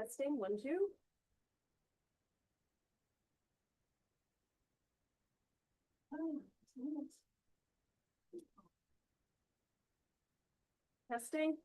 Testing, 1, 2. Testing.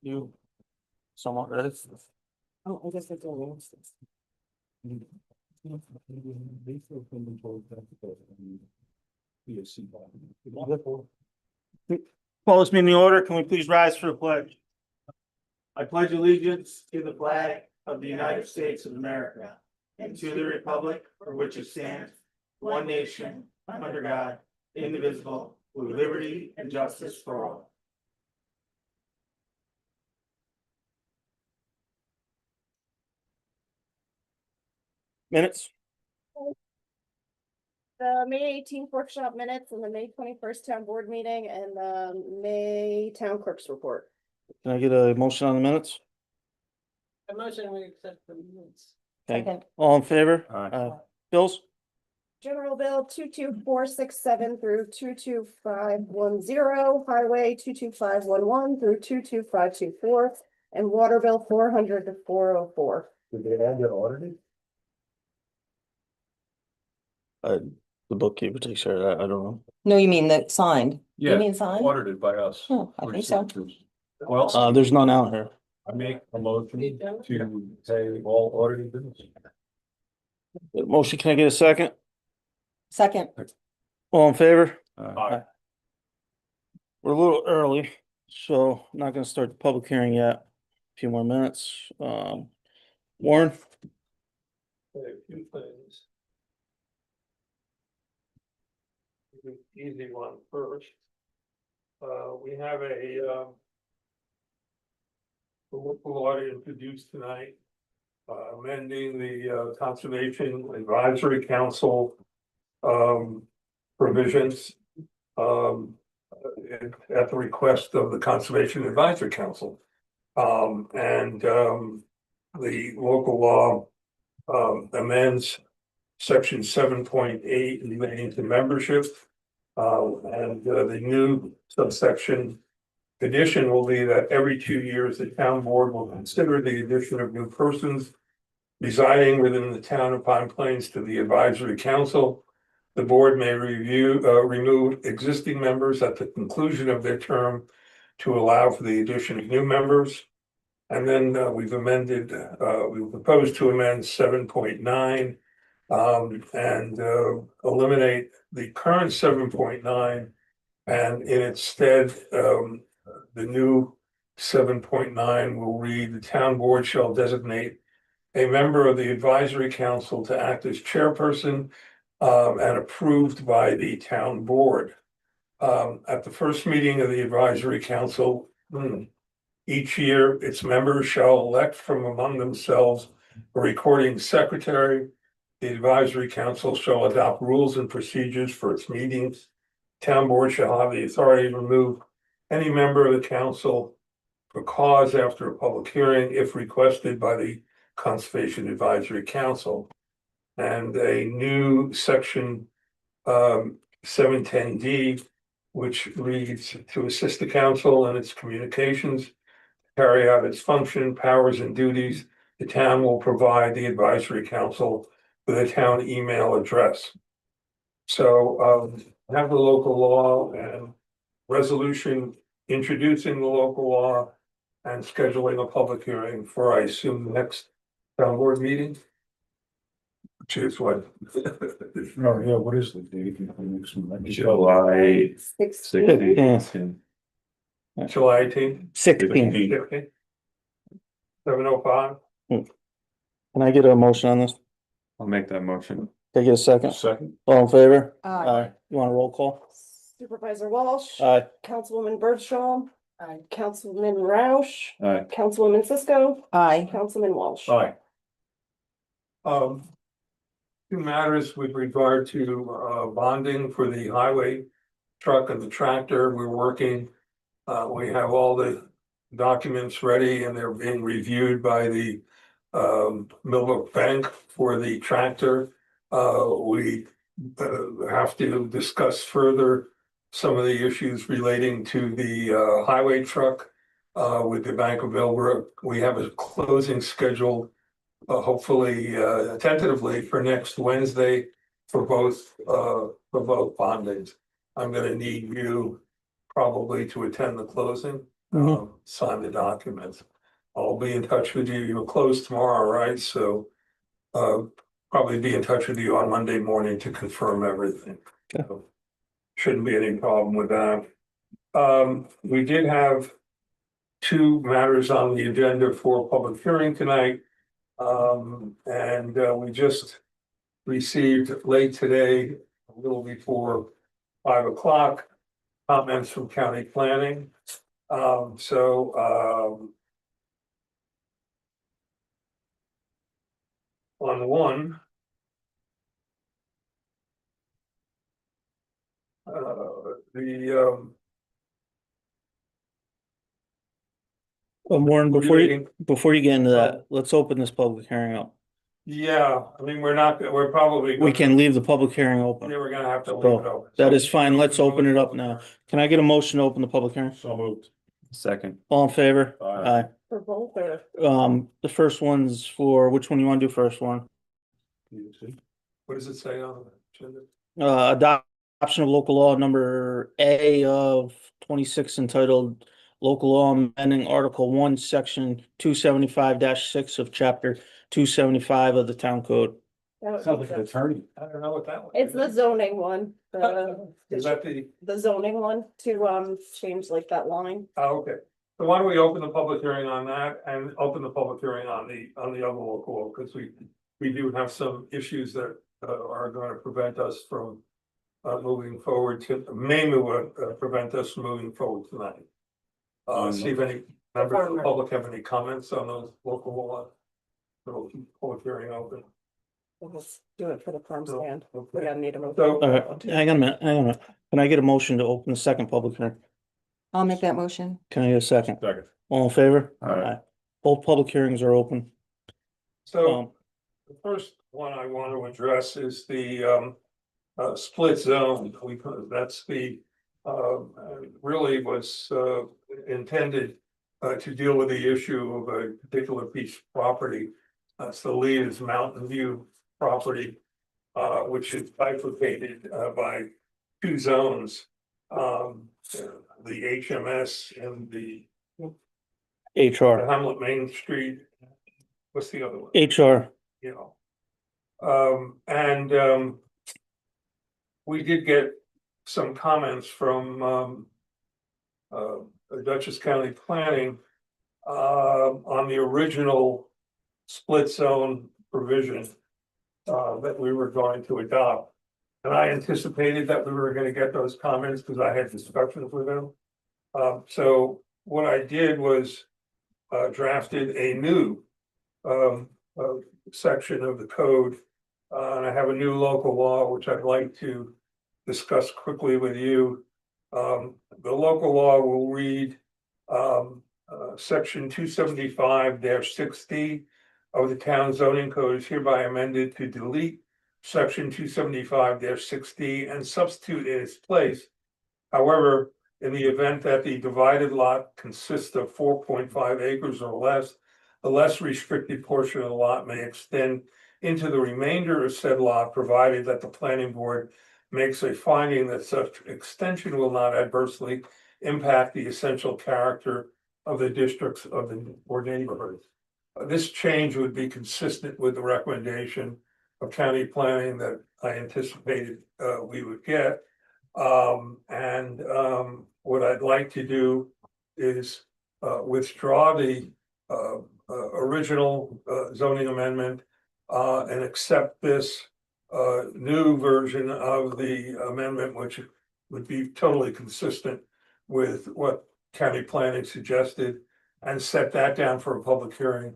You somewhat ready? Oh, I guess that's all. Call this meeting to order. Can we please rise for the pledge? I pledge allegiance to the flag of the United States of America and to the republic for which it stands, one nation, under God, indivisible, with liberty and justice for all. Minutes? The May 18th workshop minutes and the May 21st town board meeting and the May town clerk's report. Can I get a motion on the minutes? A motion, we accept the minutes. Okay. Second. All in favor? Aye. Bills? General bill 22467 through 22510, highway 22511 through 22524, and water bill 400 to 404. Did they add their audited? The bookkeeper takes care of that. I don't know. No, you mean the signed? You Yeah, mean signed? audited by us. Oh, I think so. Well, There's none out here. I make a motion to pay all audited bills. Motion, can I get a second? Second, All in favor? Aye. We're a little early, so I'm not gonna start the public hearing yet. A few more minutes. Warren? A few things. Easy one first. We have a local law to introduce tonight. Amending the Conservation Advisory Council provisions at the request of the Conservation Advisory Council. The local law amends section 7.8 relating to membership. The new subsection addition will be that every 2 years, the town board will consider the addition of new persons residing within the town of Pine Plains to the advisory council. The board may remove existing members at the conclusion of their term to allow for the addition of new members. And then we propose to amend 7.9 and eliminate the current 7.9, and in its stead, the new 7.9 will read: the town board shall designate a member of the advisory council to act as chairperson and approved by the town board. At the first meeting of the advisory council, each year, its members shall elect from among themselves a recording secretary. The advisory council shall adopt rules and procedures for its meetings. Town board shall have the authority to remove any member of the council for cause after a public hearing if requested by the Conservation Advisory Council. And a new section 710D, which reads: to assist the council in its communications, carry out its function, powers, and duties, the town will provide the advisory council with a town email address. So have the local law and resolution introducing the local law and scheduling a public hearing for, I assume, the next town board meeting. Which is what? No, yeah, what is the date? July 16th. July 18th. 16th. 7:05. Can I get a motion on this? I'll make that motion. Can I get a second? Second. All in favor? Aye. You want a roll call? Supervisor Walsh. Aye. Councilwoman Bergstrom. Aye. Councilman Roush. Aye. Councilwoman Cisco. aye. Councilman Walsh. Aye. Two matters with regard to bonding for the highway truck and the tractor. We're working. We have all the documents ready and they're being reviewed by the Millbrook Bank for the tractor. We have to discuss further some of the issues relating to the highway truck with the Bank of Millbrook. We have a closing scheduled hopefully tentatively for next Wednesday for both bondings. I'm gonna need you probably to attend the closing. sign the documents. I'll be in touch with you. You're closed tomorrow, right? So probably be in touch with you on Monday morning to confirm everything. So, shouldn't be any problem with that. We did have two matters on the agenda for public hearing tonight. And we just received late today, a little before 5 o'clock, comments from county planning. On one. Warren, What are you reading? before you get into that, let's open this public hearing up. Yeah, I mean, we're probably. We can leave the public hearing open. Yeah, we're gonna have to leave it open. That is fine. Let's open it up now. Can I get a motion to open the public hearing? So moved. Second. All in favor? Aye. For both or? The first one's for, which one you wanna do first, Warren? What does it say on the agenda? Adoption of local law number A of 26 entitled Local Law Amending Article 1, Section 275-6 of Chapter 275 of the Town Code. Sounds like an attorney. I don't know what that one. It's the zoning one, Is that the, the zoning one to change like that line. okay. So why don't we open the public hearing on that and open the public hearing on the other local law, because we do have some issues that are going to prevent us from moving forward mainly would prevent us from moving forward tonight. See if any members of the public have any comments on those local law. So we'll keep the public hearing open. We'll just do it for the farm stand. We Okay. gotta need a motion. So, All right, hang on a minute. Can I get a motion to open the second public hearing? I'll make that motion. Can I get a second? Second. All in favor? Aye. Both public hearings are open. so the first one I want to address is the split zone. That's the really was intended to deal with the issue of a particular piece of property. That's the lead is Mountain View property, which is bifurcated by two zones. The HMS and the HR, Hamlet Main Street. What's the other one? HR, You know. We did get some comments from Dutchess County Planning on the original split zone provision that we were going to adopt. And I anticipated that we were gonna get those comments because I had discussions with them. So what I did was drafted a new section of the code. And I have a new local law, which I'd like to discuss quickly with you. The local law will read section 275-60 of the town zoning code is hereby amended to delete section 275-60 and substitute in its place. However, in the event that the divided lot consists of 4.5 acres or less, the less restricted portion of the lot may extend into the remainder of said lot, provided that the planning board makes a finding that such extension will not adversely impact the essential character of the districts of the or neighborhoods. This change would be consistent with the recommendation of county planning that I anticipated we would get. What I'd like to do is withdraw the original zoning amendment and accept this new version of the amendment, which would be totally consistent with what county planning suggested, and set that down for a public hearing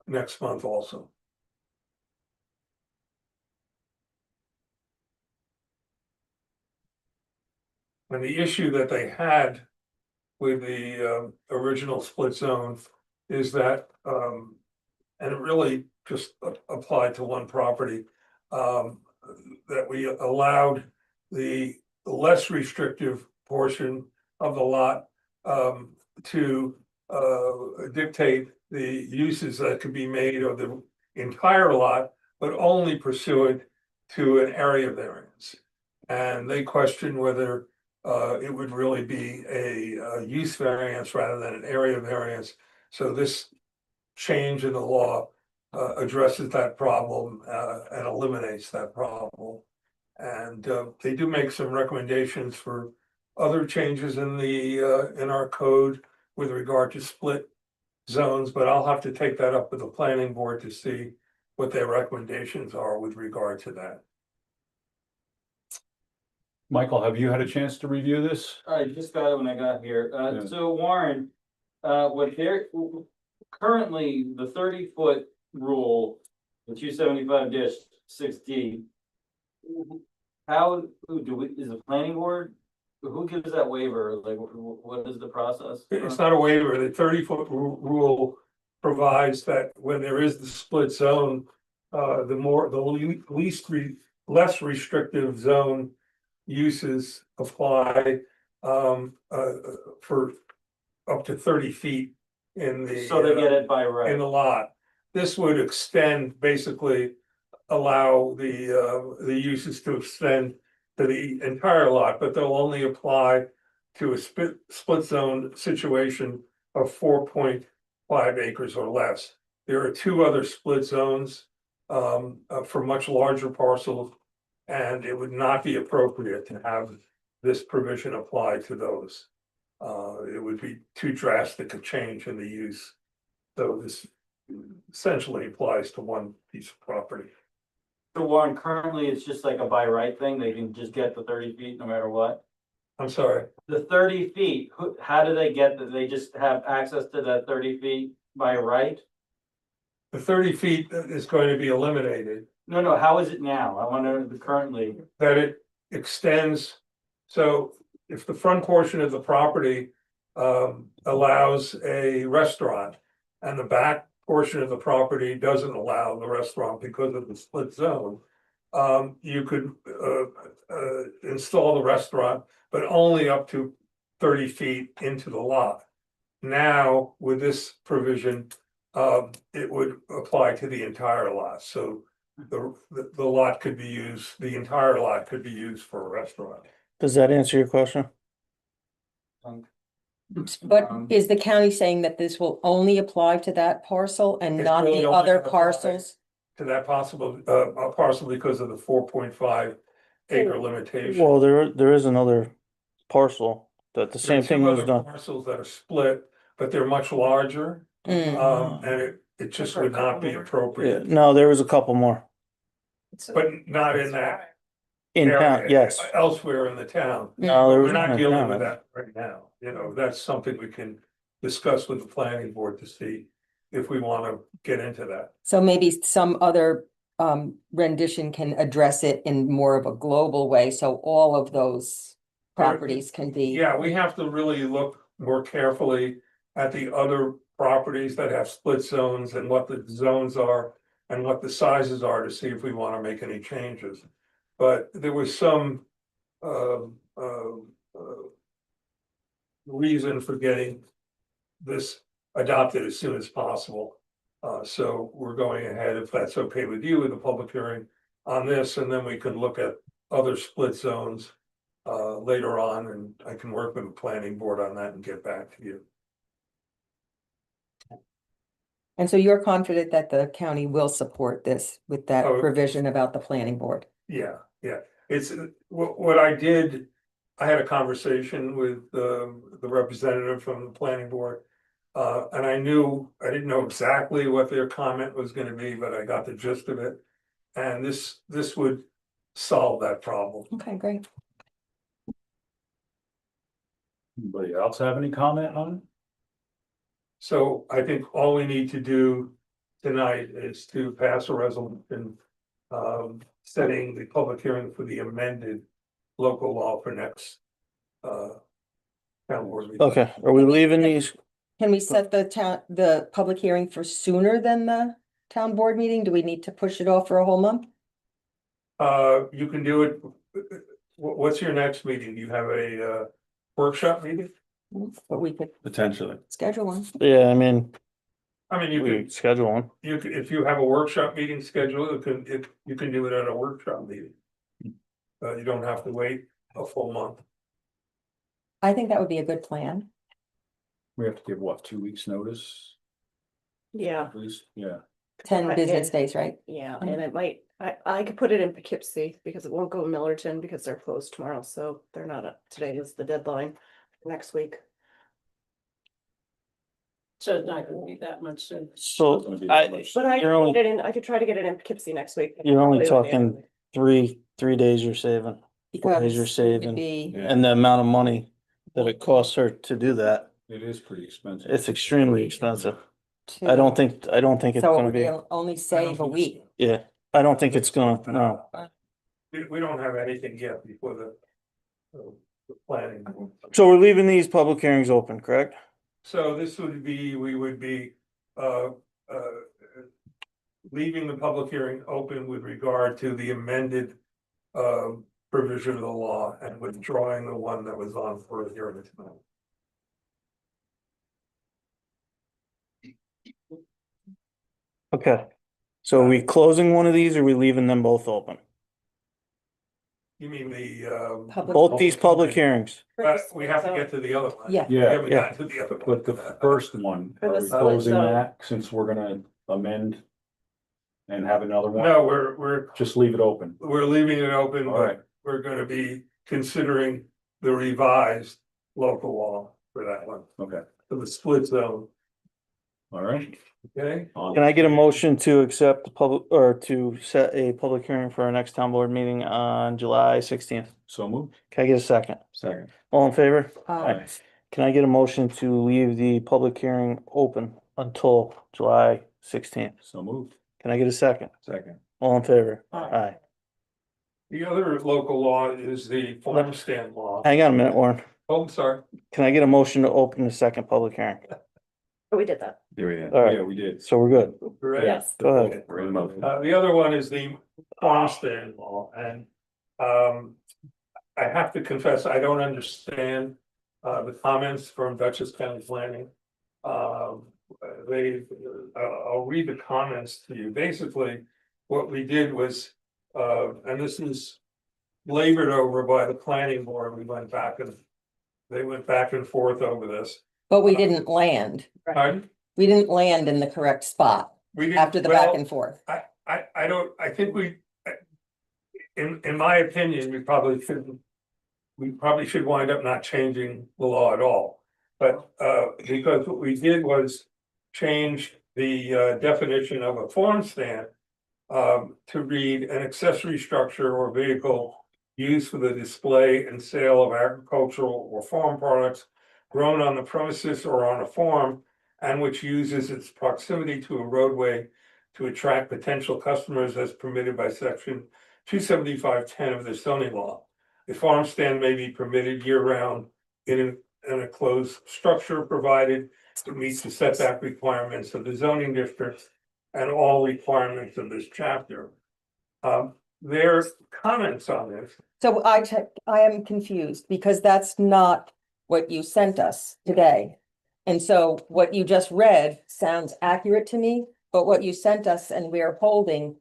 next month also. And the issue that they had with the original split zone is that, and it really just applied to one property, that we allowed the less restrictive portion of the lot to dictate the uses that could be made of the entire lot, but only pursuant to an area variance. And they questioned whether it would really be a use variance rather than an area variance. So this change in the law addresses that problem and eliminates that problem. And they do make some recommendations for other changes in in our code with regard to split zones, but I'll have to take that up with the planning board to see what their recommendations are with regard to that. Michael, have you had a chance to review this? I just got it when I got here. Yeah. So Warren, what they're currently the 30-foot rule, the 275-6D. How do we, is the planning board, who gives that waiver? Like, what is the process? It's not a waiver. The 30-foot rule provides that when there is the split zone, less restrictive zone uses apply for up to 30 feet in the. So they get it by In right. the lot. This would extend, basically allow the uses to extend to the entire lot, but they'll only apply to a split zone situation of 4.5 acres or less. There are two other split zones for much larger parcels, and it would not be appropriate to have this provision apply to those. It would be too drastic a change in the use. So this essentially applies to one piece of property. So Warren, currently it's just like a by right thing. They can just get the 30 feet no matter what. I'm sorry, The 30 feet, how do they get that? They just have access to that 30 feet by right? the 30 feet is going to be eliminated, No, how is it now? I wonder currently. that it extends. So if the front portion of the property allows a restaurant and the back portion of the property doesn't allow the restaurant because of the split zone, you could install the restaurant, but only up to 30 feet into the lot. Now, with this provision, it would apply to the entire lot. So the lot could be used, the entire lot could be used for a restaurant. Does that answer your question? But is the county saying that this will only apply to that parcel and It's not really the only other gonna apply parcels? To that possible, parcel because of the 4.5 acre limitation. Well, there is another parcel that the There same are two thing was other done. Parcels that are split, but they're much larger, Mm. and it just would not be Yeah, appropriate, no, there was a couple more but not in that. in town, area, yes. Elsewhere in the town. No, there We're was not none in dealing town. with that right now, that's something we can discuss with the planning board to see if we want to get into that. So maybe some other rendition can address it in more of a global way, so all of those properties can be. Yeah, we have to really look more carefully at the other properties that have split zones and what the zones are and what the sizes are to see if we want to make any changes. But there was some reason for getting this adopted as soon as possible. So we're going ahead, if that's okay with you, with a public hearing on this, and then we can look at other split zones later on, and I can work with the planning board on that and get back to you. And so you're confident that the county will support this with that Oh. provision about the planning board? Yeah, it's what I did. I had a conversation with the representative from the planning board. And I didn't know exactly what their comment was gonna be, but I got the gist of it. And this would solve that problem. Okay, great. Anybody else have any comment on it? So I think all we need to do tonight is to pass a resolution. Setting the public hearing for the amended local law for next. Town board meeting. Okay, are we leaving these? Can we set the public hearing for sooner than the town board meeting? Do we need to push it off for a whole month? You can do it. What's your next meeting? You have a workshop meeting? But we could Potentially. schedule one. Yeah, I mean, I mean, we schedule one. if you have a workshop meeting scheduled, you can do it at a workshop meeting. You don't have to wait a full month. I think that would be a good plan. We have to give what, 2 weeks notice, Yeah, at least? Yeah. 10 Right, business yeah. days, right? yeah, and it might, I could put it in Poughkeepsie because it won't go in Millerton because they're closed tomorrow, so they're not up. Today is the deadline next week. So it's not gonna be that much soon. So It's gonna be I, that much. But I You're could only- get it in, I could try to get it in Poughkeepsie next week. you're only Probably by the end of talking three days you're saving. Because Days you're it saving. would be, Yeah. And the amount of money that it costs her to do that, It is pretty expensive. it's extremely expensive. two. I don't think it's So it gonna would be, only save a week. yeah, I don't think it's gonna, no. We don't have anything yet before the planning. So we're leaving these public hearings open, correct? So this would be, we would be, leaving the public hearing open with regard to the amended, provision of the law and withdrawing the one that was on for a hearing tonight. Okay. So are we closing one of these or are we leaving them both open? You mean the, Public- Both these public hearings? we have to get to the other one. Yeah. We Yeah, haven't yeah. gotten to the other but the one. first one, For are the we split closing zone. that since we're gonna amend? And have another one? No, we're Just leave it open. leaving it open, All right. but we're gonna be considering the revised local law for that one, Okay, for the split zone, all right. okay? Can I get a motion to accept the public, or to set a public hearing for our next town board meeting on July 16th? So moved. Can I get a second? Second. All in favor? Uh, Can I get a motion to leave the public hearing open until July 16th? So moved. Can I get a second? Second. All in favor? Aye. Aye. The other local law is the farm stand law. Hang on a minute, Warren. Oh, I'm sorry. Can I get a motion to open the second public hearing? Oh, we did that. Yeah, we did. All right. Yeah, we did. So we're good. Correct. Yes. Go ahead. We're in motion. The other one is the farm stand law, and I have to confess, I don't understand the comments from Dutchess County Planning. I'll read the comments to you. Basically, what we did was, and this is labored over by the planning board, they went back and forth over this. But we didn't land. Pardon? We didn't land in the correct spot We didn't- after the back well, and forth. I don't, I think in my opinion, we probably should wind up not changing the law at all. But, because what we did was change the, definition of a farm stand. To read an accessory structure or vehicle used for the display and sale of agricultural or farm products. Grown on the premises or on a farm, and which uses its proximity to a roadway to attract potential customers as permitted by section 275-10 of the zoning law. A farm stand may be permitted year-round in a closed structure provided it meets the setback requirements of the zoning district and all requirements of this chapter. Their comments on this, So I am confused because that's not what you sent us today. And so what you just read sounds accurate to me, but what you sent us and we are holding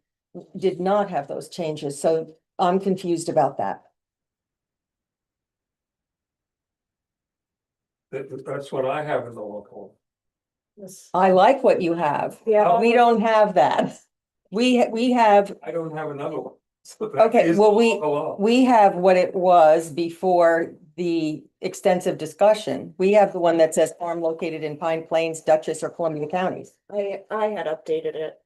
did not have those changes. So I'm confused about that. that's what I have in the local. I like what you have. Yeah. We don't have that. We have, I don't have another one. So that Okay, is well, the we- local law. we have what it was before the extensive discussion. We have the one that says farm located in Pine Plains, Dutchess, or Columbia counties. I had updated it,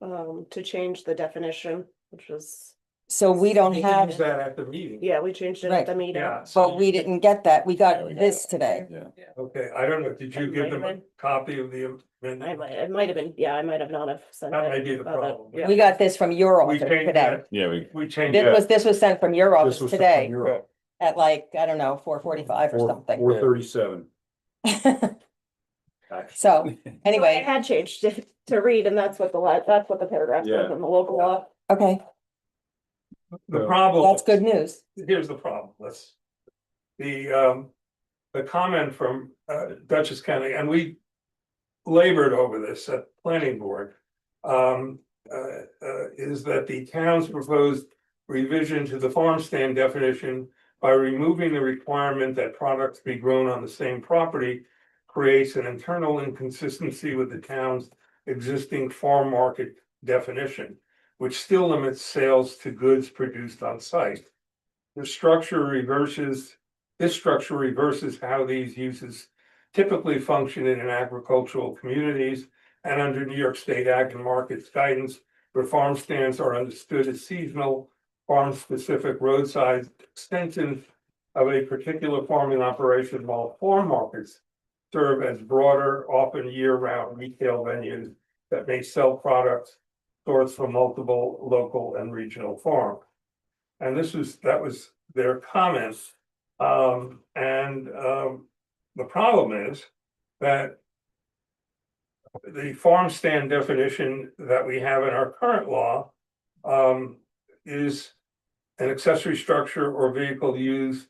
to change the definition, which was, So we don't We have, used that at the meeting. yeah, we changed it Right. at the meeting. Yeah. but we didn't get that. We Yeah, we got got this today. Yeah. Okay, I don't know, did you give them a Amendment. copy of the I amendment? might, it might have been, yeah, I might have not have sent it. That may be the but, problem. yeah. We got this from your We office changed today. that, Yeah, we changed This that. was sent from your office This was today Europe. at like, I don't know, 4:45 or something. 4:37. So I anyway, had changed it to read, and that's what that's what the paragraph says Yeah. in the local law. okay, The problem. that's good news. Here's the problem, the comment from Dutchess County, and we labored over this at planning board. Is that the town's proposed revision to the farm stand definition by removing the requirement that products be grown on the same property creates an internal inconsistency with the town's existing farm market definition, which still limits sales to goods produced on site. This structure reverses how these uses typically function in agricultural communities and under New York State Ag and Markets guidance, where farm stands are understood as seasonal, farm-specific roadside extensions of a particular farming operation, while farm markets serve as broader, often year-round retail venues that may sell products sourced from multiple local and regional farms. And that was their comments. The problem is that the farm stand definition that we have in our current law is an accessory structure or vehicle used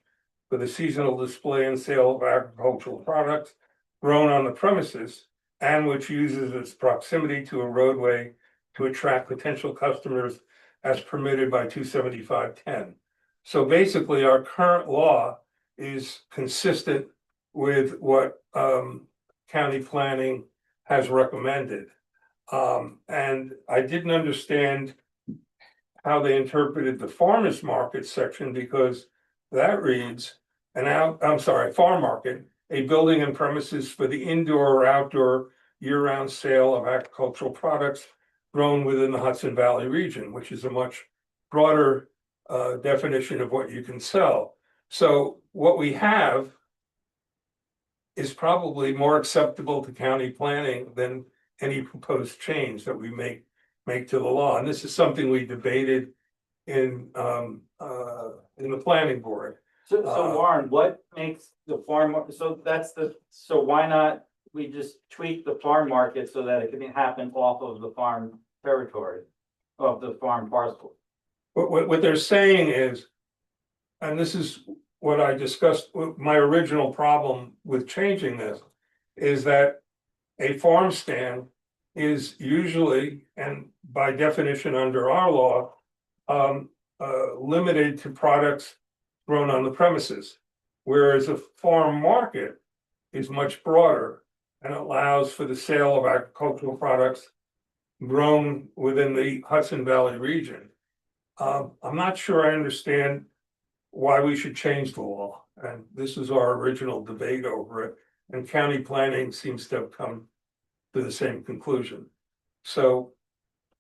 for the seasonal display and sale of agricultural products grown on the premises, and which uses its proximity to a roadway to attract potential customers as permitted by 275-10. So basically, our current law is consistent with what county planning has recommended. And I didn't understand how they interpreted the farmers market section, because that reads, farm market, a building and premises for the indoor or outdoor year-round sale of agricultural products grown within the Hudson Valley region, which is a much broader definition of what you can sell. So what we have is probably more acceptable to county planning than any proposed change that we make to the law. And this is something we debated in the planning board. So Warren, what makes the farm, so why not we just tweak the farm market so that it can happen off of the farm territory of the farm parcel? What they're saying is, and this is what I discussed, my original problem with changing this, is that a farm stand is usually, and by definition under our law, limited to products grown on the premises. Whereas a farm market is much broader and allows for the sale of agricultural products grown within the Hudson Valley region. I'm not sure I understand why we should change the law. And this is our original debate over it. And county planning seems to have come to the same conclusion. So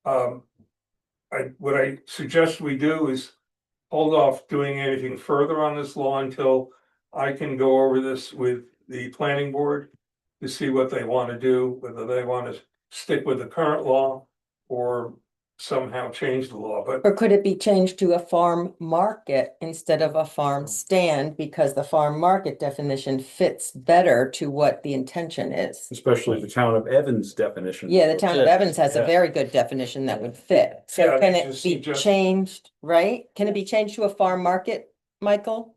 what I suggest we do is hold off doing anything further on this law until I can go over this with the planning board to see what they want to do, whether they want to stick with the current law or somehow change the law. But Or could it be changed to a farm market instead of a farm stand, because the farm market definition fits better to what the intention is? Especially the town of Evans definition. Yeah, the town of Yeah, Evans has a yeah. very good definition that would fit. So Yeah, can it's it just be changed, right? Can it be changed to a farm market, Michael?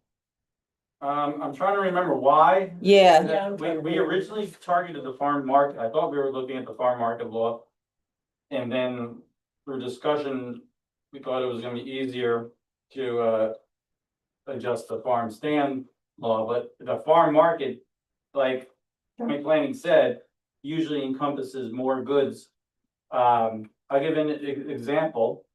I'm trying to remember why. Yeah, Yeah. We originally targeted the farm market. I thought we were looking at the farm market law. And then through discussion, we thought it was gonna be easier to adjust the farm stand law, but the farm market, like county planning said, usually encompasses more goods. I'll give an example.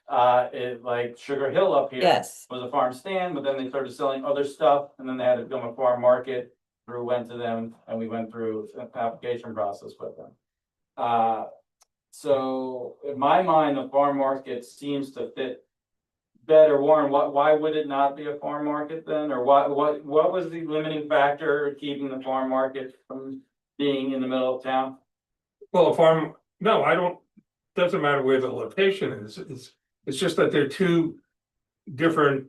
Like Sugar Hill up here. yes. Was a farm stand, but then they started selling other stuff, and then they had to become a farm market. Drew went to them, and we went through an application process with them. So in my mind, the farm market seems to fit better. Warren, why would it not be a farm market then? Or what was the limiting factor keeping the farm market from being in the middle of town? well, doesn't matter where the location is. It's just that they're two different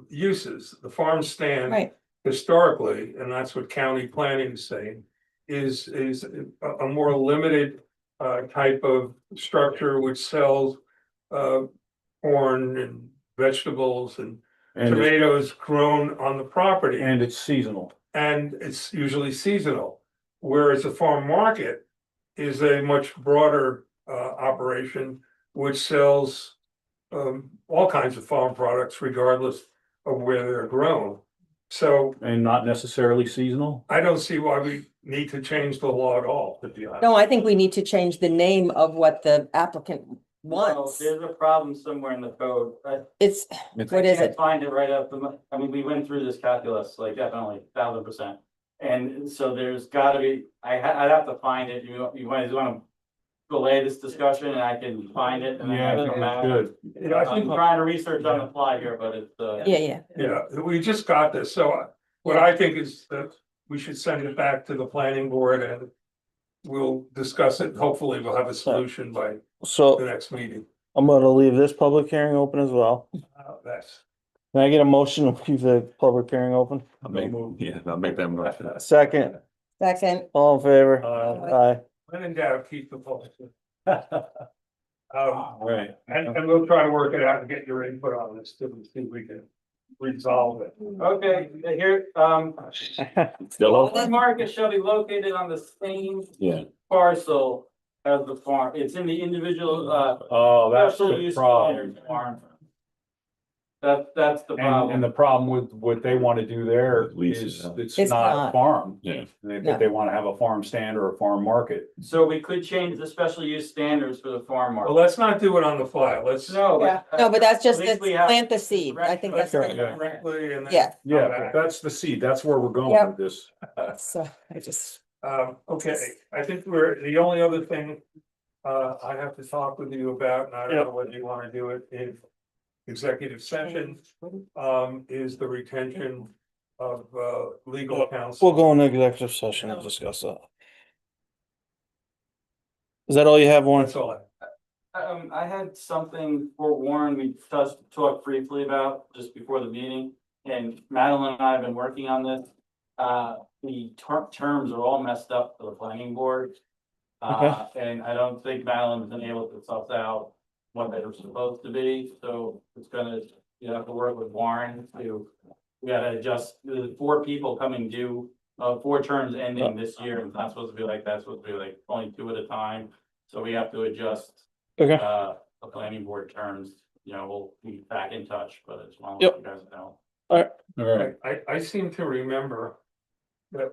uses. The farm stand Right, historically, and that's what county planning is saying, is a more limited type of structure which sells corn and vegetables and tomatoes grown on the property. And it's seasonal. And it's usually seasonal. Whereas a farm market is a much broader operation which sells all kinds of farm products regardless of where they're grown. So And not necessarily seasonal? I don't see why we need to change the law at all, to be honest. No, I think we need to change the name of what the applicant No, wants. there's a problem somewhere in the code. It's, what is Can't it? find it right up, I mean, we went through this calculus, like definitely 1000%. And so there's gotta be, I'd have to find it, you might wanna delay this discussion and I can find it and then I can come back. Good. Yeah, I think, I'm trying to research on the fly here, but it's, Yeah. yeah, we just got this, so what I think is that we should send it back to the planning board and we'll discuss it, hopefully we'll have a solution by the So next meeting. I'm gonna leave this public hearing open as well. That's, Can I get a motion to leave the public hearing open? I'll make that motion. Second, Second, all in favor? Aye. when in doubt, keep the public. Right. And we'll try to work it out and get your input on this, to see if we can resolve it. okay, here, the market shall be located on the same Yeah. parcel as the farm, it's in the individual, Oh, that's special the use problem. farm. That's the And problem. the problem with what they want to do there Leases, is yeah. it's It's not not. farm. Yeah. They want to have a farm stand or a farm market. So we could change the special use standards for the farm Well, market. let's not do it on the fly, let's. No, Yeah. no, but that's just At to least we have- plant the seed. I think that's. Right, Yeah, correctly, and then. Yeah. Yeah, but that's the seed. That's where we're going Yep. with this. So I just, Okay, I think the only other thing, I have to talk with you about, and I don't know whether you wanna do it in executive session, is the retention of, legal counsel. We'll go into executive session and discuss that. Is that all you have, Warren? That's all I had something for Warren, we talked briefly about just before the meeting, and Madeline and I have been working on this. The terms are all messed up for the planning board. And I don't think Madeline's been able to suss out what they were supposed to be, so it's gonna, you have to work with Warren to. We gotta adjust, the 4 people coming due, 4 terms ending this year, and it's not supposed to be like that, it's supposed to be like only 2 at a time. So we have to adjust Okay, the planning board terms, we'll be back in touch, but it's one of Yep. you guys know. All right. I seem to remember that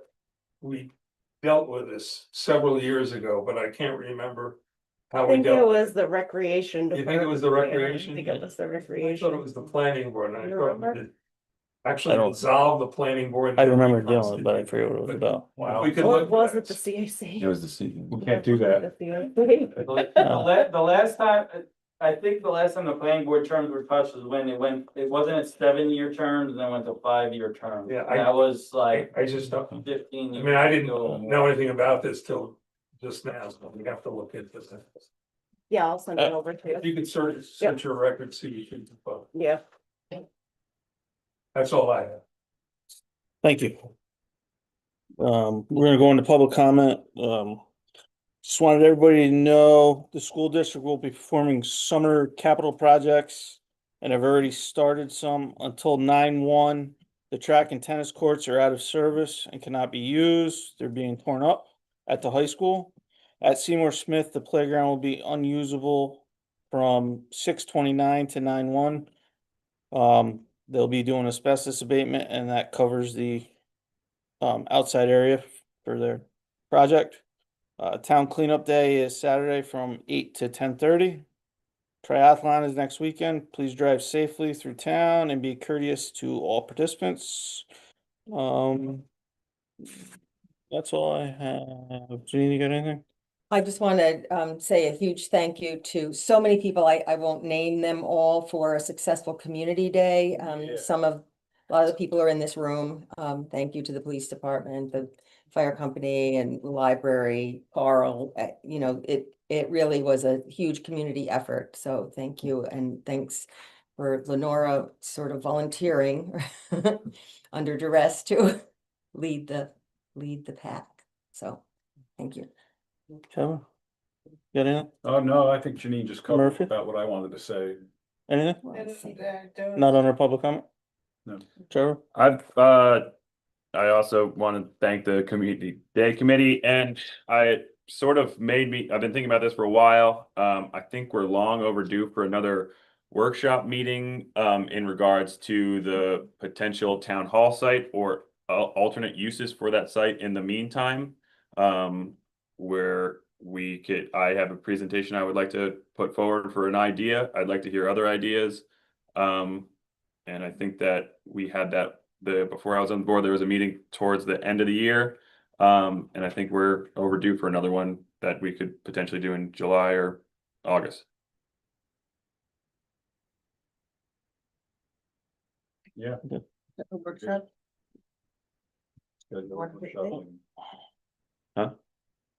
we dealt with this several years ago, but I can't remember I how we think it dealt. was the recreation. You think it was the department. recreation? I think it was the I recreation. thought it was the planning board, and I You thought remember? we did I actually don't- dissolve the planning board. I remember dealing with it, but I forget what it was about. Wow. We could Or look. was at it the CAC? It was the season. We can't do that. The CAC. The last time, I think the last time the planning board terms were touched was when it wasn't at 7-year terms, and then went to 5-year terms. Yeah, That was like I just don't, 15 I years. mean, I didn't ago. know anything about this till just now, so we have to look into this. Yeah, I'll send it over to you. If you could search your record, see if you can, find. Yeah. That's all I have. Thank you. We're gonna go into public comment. Just wanted everybody to know the school district will be performing summer capital projects. And have already started some until 9/1. The track and tennis courts are out of service and cannot be used. They're being torn up at the high school. At Seymour Smith, the playground will be unusable from 6/29 to 9/1. They'll be doing asbestos abatement and that covers the outside area for their project. Town cleanup day is Saturday from 8 to 10:30. Triathlon is next weekend. Please drive safely through town and be courteous to all participants. That's all I have. Jeanine, you got anything? I just want to say a huge thank you to so many people. I won't name them all for a successful community day. A lot of the people are in this room. Thank you to the police department, the fire company and the library, Carl. It really was a huge community effort. So thank you. And thanks for Lenora sort of volunteering under duress to lead the pack. So thank you. Kevin? Got anything? Oh, no, I think Janine just covered Murphy? about what I wanted to say. Anything? Let's see. Not under public comment? No. Trevor? I also want to thank the community day committee, and I've been thinking about this for a while. I think we're long overdue for another workshop meeting in regards to the potential town hall site or alternate uses for that site in the meantime. Where I have a presentation I would like to put forward for an idea. I'd like to hear other ideas. And I think that we had that before I was on the board, there was a meeting towards the end of the year. And I think we're overdue for another one that we could potentially do in July or August. Yeah. Workshop. Good, no Mark, pick shoveling. Huh?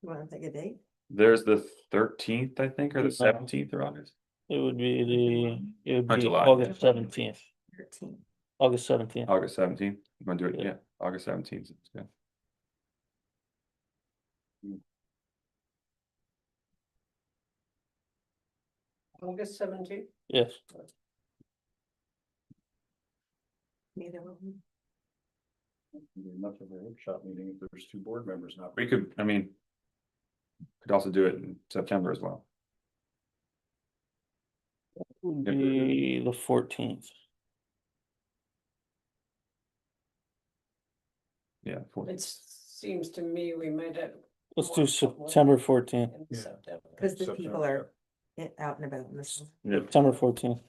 You wanna take a date? There's the 13th, I think, or the 17th of August. It would be Or July. August 17th, 13. August 17th. August 17th. You want to do it? Yeah. Yeah, August 17th. Yeah. August 17th. Yes, Neither of them. Enough of a workshop meeting if there's two board members not. We could, could also do it in September as well. would be the 14th. Yeah. It seems to me we might have. Let's do September 14th. in Yeah. September. Because the September, people are out and about in this. September 14th.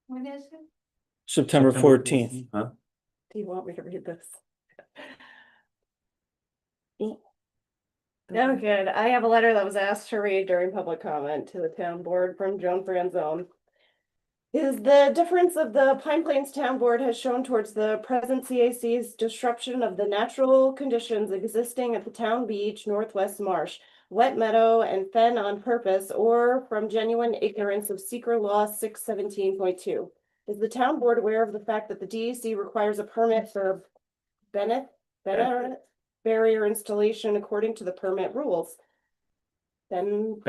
When is it? September 14th. Huh? Do you want me to read this? Oh, good. I have a letter that was asked to read during public comment to the town board from Joan Franzone. Is the difference of the Pine Plains Town Board has shown towards the present CAC's disruption of the natural conditions existing at the town beach, Northwest Marsh, wet meadow, and fen on purpose, or from genuine ignorance of Secret Law 617.2. Is the town board aware of the fact that the DEC requires a permit for barrier installation according to the permit rules? Then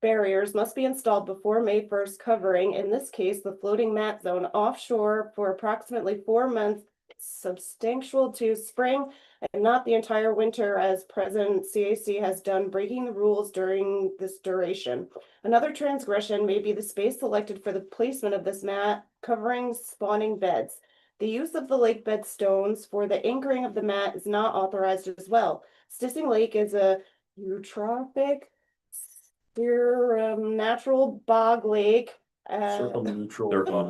barriers must be installed before May 1st, covering, in this case, the floating mat zone offshore for approximately 4 months, substantial to spring, and not the entire winter as present CAC has done, breaking the rules during this duration. Another transgression may be the space selected for the placement of this mat covering spawning beds. The use of the lake bed stones for the anchoring of the mat is not authorized as well. Stissing Lake is a eutrophic natural bog lake. Circle neutral.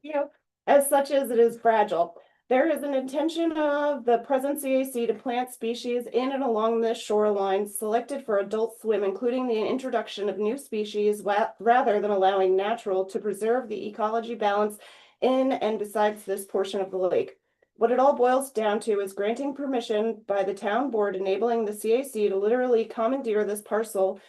Yeah, as such as it is fragile. There is an intention of the present CAC to plant species in and along this shoreline selected for adult swim, including the introduction of new species rather than allowing natural to preserve the ecology balance in and besides this portion of the lake. What it all boils down to is granting permission by the town board, enabling the CAC to literally commandeer this parcel,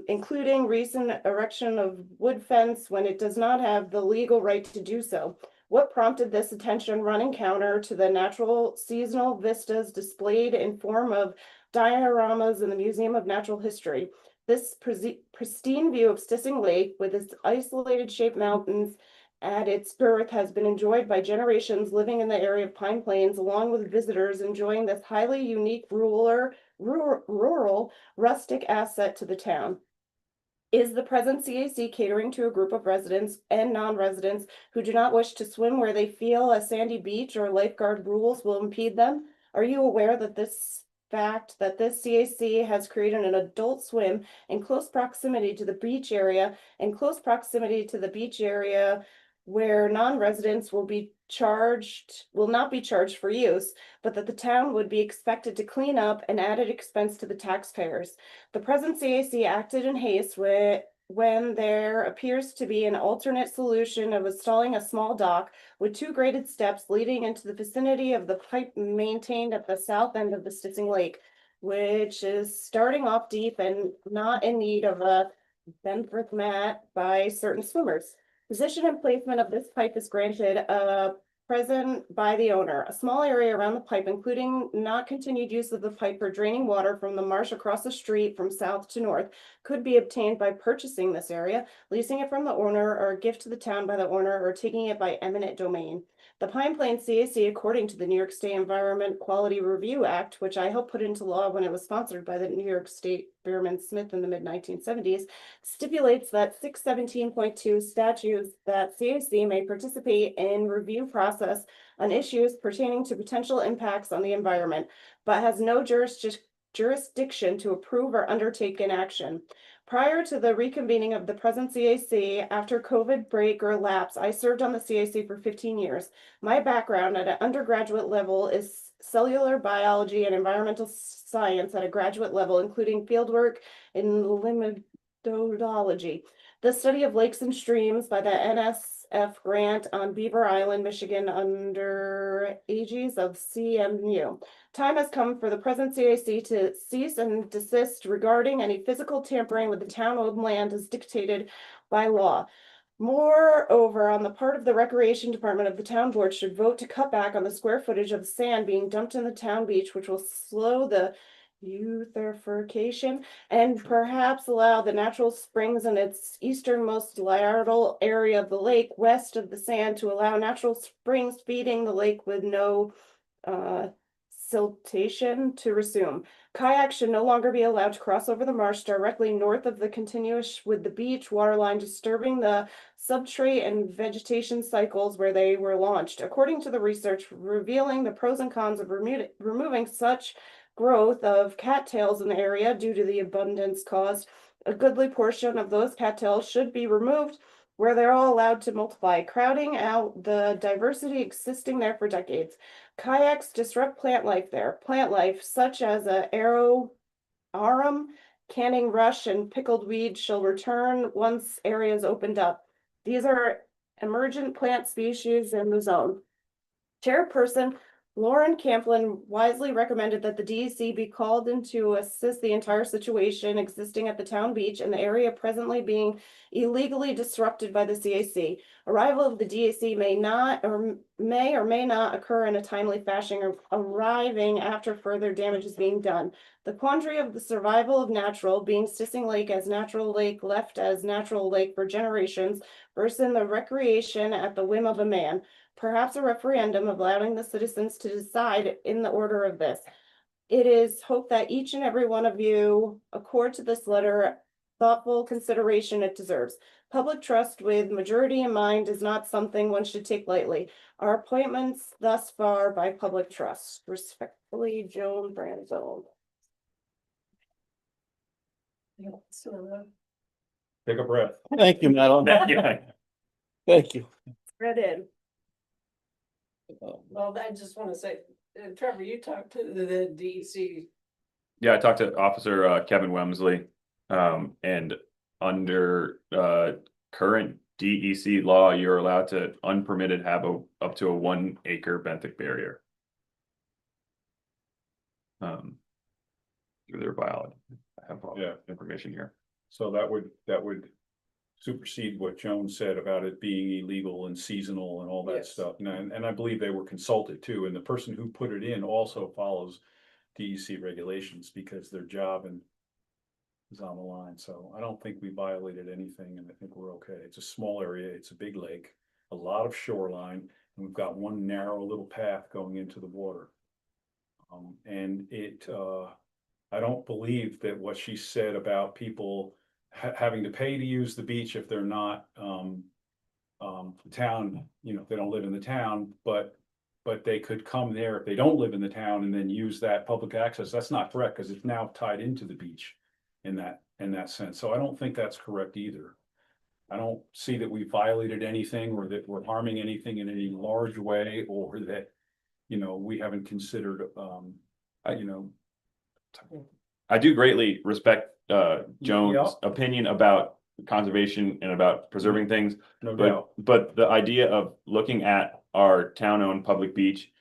including recent erection of wood fence when it does not have the legal right to do so. What prompted this attention running counter to the natural seasonal vistas displayed in form of dioramas in the Museum of Natural History? This pristine view of Stissing Lake with its isolated shaped mountains at its birth has been enjoyed by generations living in the area of Pine Plains, along with visitors enjoying this highly unique rural rustic asset to the town. Is the present CAC catering to a group of residents and non-residents who do not wish to swim where they feel a sandy beach or lifeguard rules will impede them? Are you aware that this CAC has created an adult swim in close proximity to the beach area where non-residents will not be charged for use, but that the town would be expected to clean up, an added expense to the taxpayers? The present CAC acted in haste when there appears to be an alternate solution of installing a small dock with 2 graded steps leading into the vicinity of the pipe maintained at the south end of the Stissing Lake, which is starting off deep and not in need of a Benford mat by certain swimmers. Position and placement of this pipe is granted a present by the owner. A small area around the pipe, including not continued use of the pipe for draining water from the marsh across the street from south to north, could be obtained by purchasing this area, leasing it from the owner, or a gift to the town by the owner, or taking it by eminent domain. The Pine Plains CAC, according to the New York State Environment Quality Review Act, which I helped put into law when it was sponsored by the New York State Behrman Smith in the mid-1970s, stipulates that 617.2 statutes that CAC may participate in review process on issues pertaining to potential impacts on the environment, but has no jurisdiction to approve or undertake an action. Prior to the reconvening of the present CAC, after COVID break or lapse, I served on the CAC for 15 years. My background at an undergraduate level is cellular biology and environmental science at a graduate level, including fieldwork in limidology, the study of lakes and streams by the NSF grant on Beaver Island, Michigan, under aegis of CMU. Time has come for the present CAC to cease and desist regarding any physical tampering with the town-owned land as dictated by law. Moreover, on the part of the Recreation Department of the town board should vote to cut back on the square footage of sand being dumped in the town beach, which will slow the eutrophication and perhaps allow the natural springs in its easternmost lateral area of the lake west of the sand to allow natural springs feeding the lake with no siltation to resume. Kayaks should no longer be allowed to cross over the marsh directly north of the continuous with the beach waterline, disturbing the substrate and vegetation cycles where they were launched. According to the research revealing the pros and cons of removing such growth of cattails in the area due to the abundance caused, a goodly portion of those cattails should be removed where they're all allowed to multiply, crowding out the diversity existing there for decades. Kayaks disrupt plant life there. Plant life such as arum, canning rush, and pickled weed shall return once areas opened up. These are emergent plant species in the zone. Chairperson Lauren Camplin wisely recommended that the DEC be called in to assist the entire situation existing at the town beach and the area presently being illegally disrupted by the CAC. Arrival of the DEC may or may not occur in a timely fashion, or arriving after further damage is being done. The quandary of the survival of natural, being Sissing Lake as natural lake left as natural lake for generations, versus the recreation at the whim of a man. Perhaps a referendum allowing the citizens to decide in the order of this. It is hoped that each and every one of you accord to this letter thoughtful consideration it deserves. Public trust with majority in mind is not something one should take lightly. Our appointments thus far by public trust. Respectfully, Joan Branzone. Take a breath. Thank you, Madeline. Yeah. Thank you. Read in. Well, I just want to say, Trevor, you talked to the DEC. Yeah, I talked to Officer Kevin Wemsley, and under current DEC law, you're allowed to unpermitted have up to a 1 acre benthic barrier. Through their biology, I have all Yeah. information here. So that would supersede what Joan said about it being illegal and seasonal and all that Yes. stuff. And I believe they were consulted too, and the person who put it in also follows DEC regulations because their job is on the line. So I don't think we violated anything, and I think we're okay. It's a small area, it's a big lake, a lot of shoreline, and we've got one narrow little path going into the water. I don't believe that what she said about people having to pay to use the beach if they're not town, if they don't live in the town, but they could come there if they don't live in the town and then use that public access. That's not correct because it's now tied into the beach in that sense. So I don't think that's correct either. I don't see that we violated anything or that we're harming anything in any large way, or that, we haven't considered, I do greatly respect Joan's Yeah. opinion about conservation and about preserving things, no doubt. but the idea of looking at our town-owned public beach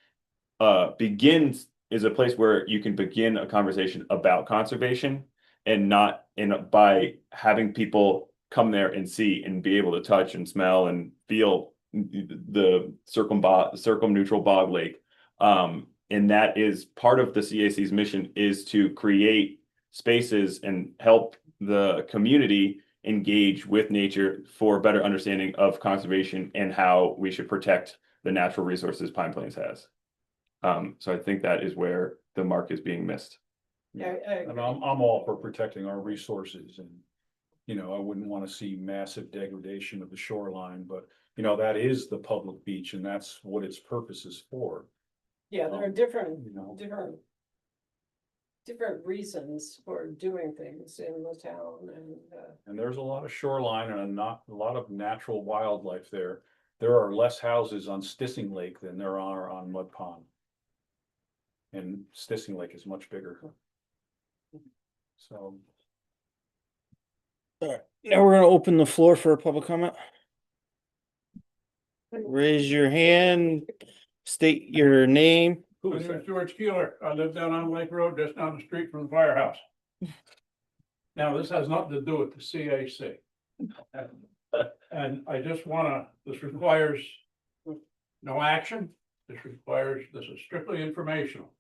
is a place where you can begin a conversation about conservation, and not by having people come there and see and be able to touch and smell and feel the circumneutral bog lake. And that is part of the CAC's mission, is to create spaces and help the community engage with nature for a better understanding of conservation and how we should protect the natural resources Pine Plains has. So I think that is where the mark is being missed. And I'm all for protecting our resources and, you know, I wouldn't want to see massive degradation of the shoreline, but, you know, that is the public beach and that's what its purpose is for, Yeah, there are different, you know. different reasons for doing things in the town And there's a lot of shoreline and a lot of natural wildlife there. There are less houses on Stissing Lake than there are on Mud Pond. And Stissing Lake is much bigger. So. All right, now we're gonna open the floor for a public comment. Raise your hand, state your name. My name is George Keeler. I live down on Lake Road, just down the street from the firehouse. Now, this has nothing to do with the CAC. And I just wanna, this requires no action. This is strictly informational.